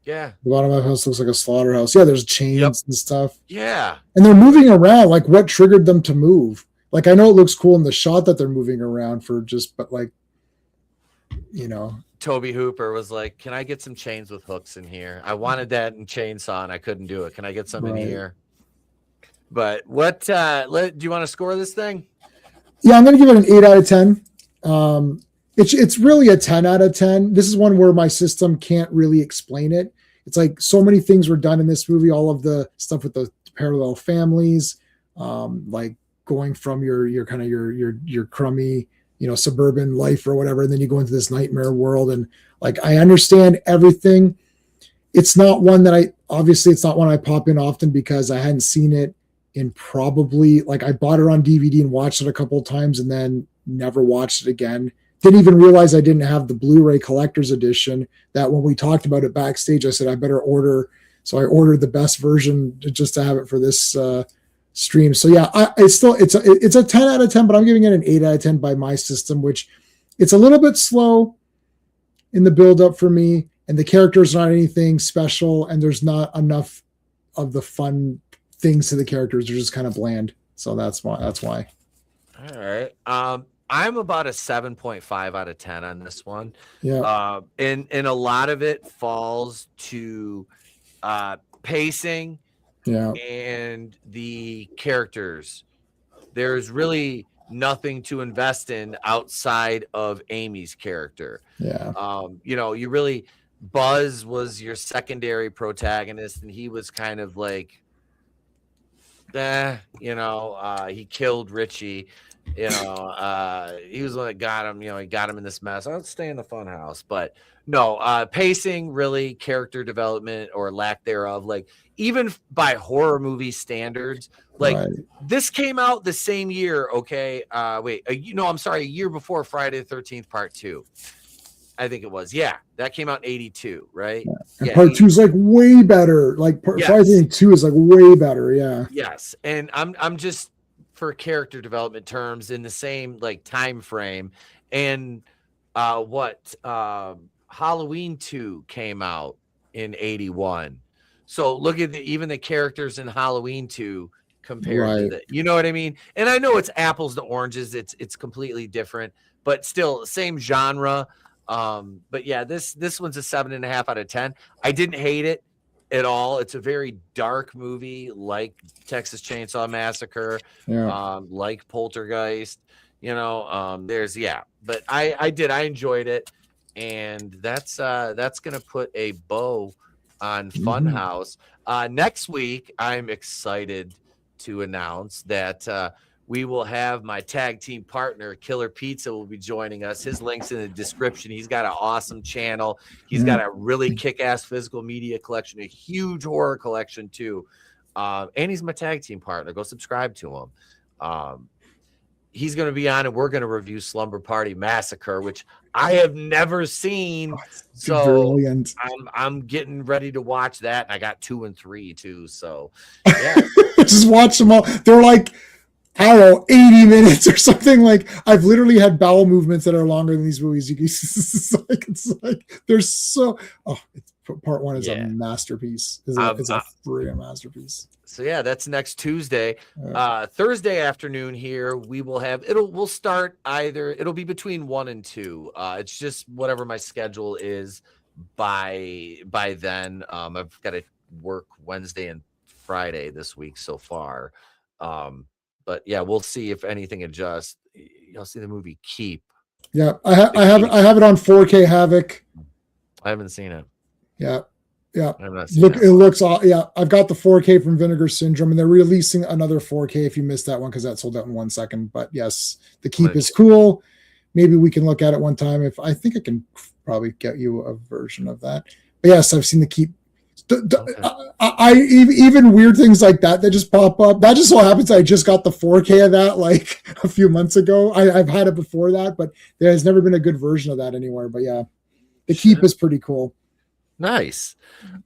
Yeah. The bottom of my house looks like a slaughterhouse. Yeah, there's chains and stuff. Yeah. And they're moving around. Like, what triggered them to move? Like, I know it looks cool in the shot that they're moving around but like, Tobe Hooper was like, can I get some chains with hooks in here? I wanted that in Chainsaw and I couldn't do it. Can I get some in here? But what, do you want to score this thing? Yeah, I'm going to give it an 8 out of 10. It's really a 10 out of 10. This is one where my system can't really explain it. It's like so many things were done in this movie. All of the stuff with the parallel families, like going from your kind of your crummy, suburban life or whatever, and then you go into this nightmare world. And like, I understand everything. It's not one that it's not one I pop in often because I hadn't seen it in probably, like, I bought it on DVD and watched it a couple of times and then never watched it again. Didn't even realize I didn't have the Blu-ray collector's edition, that when we talked about it backstage, I said, I better order. So I ordered the best version just to have it for this stream. So yeah, it's a 10 out of 10, but I'm giving it an 8 out of 10 by my system, which it's a little bit slow in the build up for me. And the characters not anything special. And there's not enough of the fun things to the characters. They're just kind of bland. So that's why. All right. I'm about a 7.5 out of 10 on this one. Yeah. And a lot of it falls to pacing and the characters. There's really nothing to invest in outside of Amy's character. Yeah. You really, Buzz was your secondary protagonist, and he was kind of like, he killed Richie. He was the one that got him, he got him in this mess. I'll stay in the Funhouse. But no, pacing, really, character development or lack thereof, like even by horror movie standards, like this came out the same year. Okay. I'm sorry. A year before Friday the 13th Part 2. I think it was. Yeah. That came out in 82, right? Yeah. And Part 2 is like way better. Like Friday 2 is like way better. Yeah. Yes. And I'm just, for character development terms, in the same like time frame. And Halloween 2 came out in 81. So look at even the characters in Halloween 2 compared to that. You know what I mean? And I know it's apples to oranges. It's completely different, but still same genre. But yeah, this one's a 7.5 out of 10. I didn't hate it at all. It's a very dark movie, like Texas Chainsaw Massacre, like Poltergeist. But I enjoyed it, and that's gonna put a bow on Funhouse. Next week, I'm excited to announce that we will have my tag team partner, Killer Pizza, will be joining us. His link's in the description. He's got an awesome channel. He's got a really kick-ass physical media collection, a huge horror collection too. And he's my tag team partner. Go subscribe to him. He's going to be on, and we're going to review Slumber Party Massacre, which I have never seen. So I'm getting ready to watch that. And I got 2 and 3 too. So yeah. Just watch them all. They're like, I don't know, 80 minutes or something. Like, I've literally had bowel movements that are longer than these movies. It's like they're so. Part 1 is a masterpiece. It's a freaking masterpiece. So yeah, that's next Tuesday. Thursday afternoon here we will have we'll start it'll be between 1 and 2. It's just whatever my schedule is by then. I've got to work Wednesday and Friday this week so far. But yeah, we'll see if anything adjusts. You'll see the movie Keep. Yeah, I have it on 4K Havoc. I haven't seen it. Yeah, Yeah. I'm not seeing It looks all, yeah. I've got the 4K from Vinegar Syndrome, and they're releasing another 4K if you missed that one, because that sold out in 1 second. But yes, the Keep is cool. Maybe we can look at it one time. If I think I can probably get you a version of that. But yes, I've seen the Keep. Even weird things like that just pop up. That just so happens I just got the 4K of that like a few months ago. I've had it before that, but there has never been a good version of that anywhere. But yeah, the Keep is pretty cool. Nice.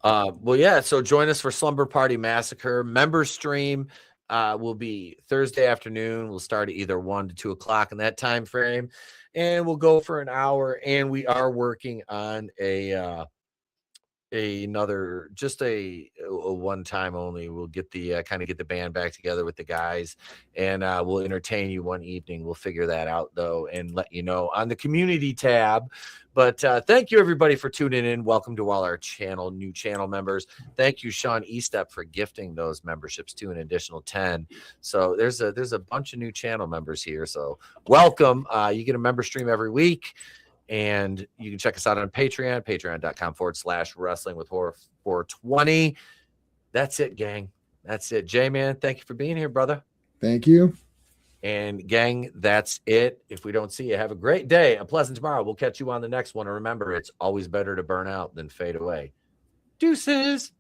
Well, yeah. So join us for Slumber Party Massacre. Member stream will be Thursday afternoon. We'll start at either 1 to 2 o'clock in that time frame, and we'll go for an hour. And we are working on another, just a one time only. We'll get the kind of get the band back together with the guys, and we'll entertain you one evening. We'll figure that out though and let you know on the community tab. But thank you everybody for tuning in. Welcome to all our new channel members. Thank you, Sean Estep, for gifting those memberships to an additional 10. So there's a bunch of new channel members here, so welcome. You get a member stream every week. And you can check us out on Patreon, patreon.com/wrestling with horror 420. That's it, gang. That's it. J-Man, thank you for being here, brother. Thank you. And gang, that's it. If we don't see you, have a great day, a pleasant tomorrow. We'll catch you on the next one. And remember, it's always better to burn out than fade away. Deuces.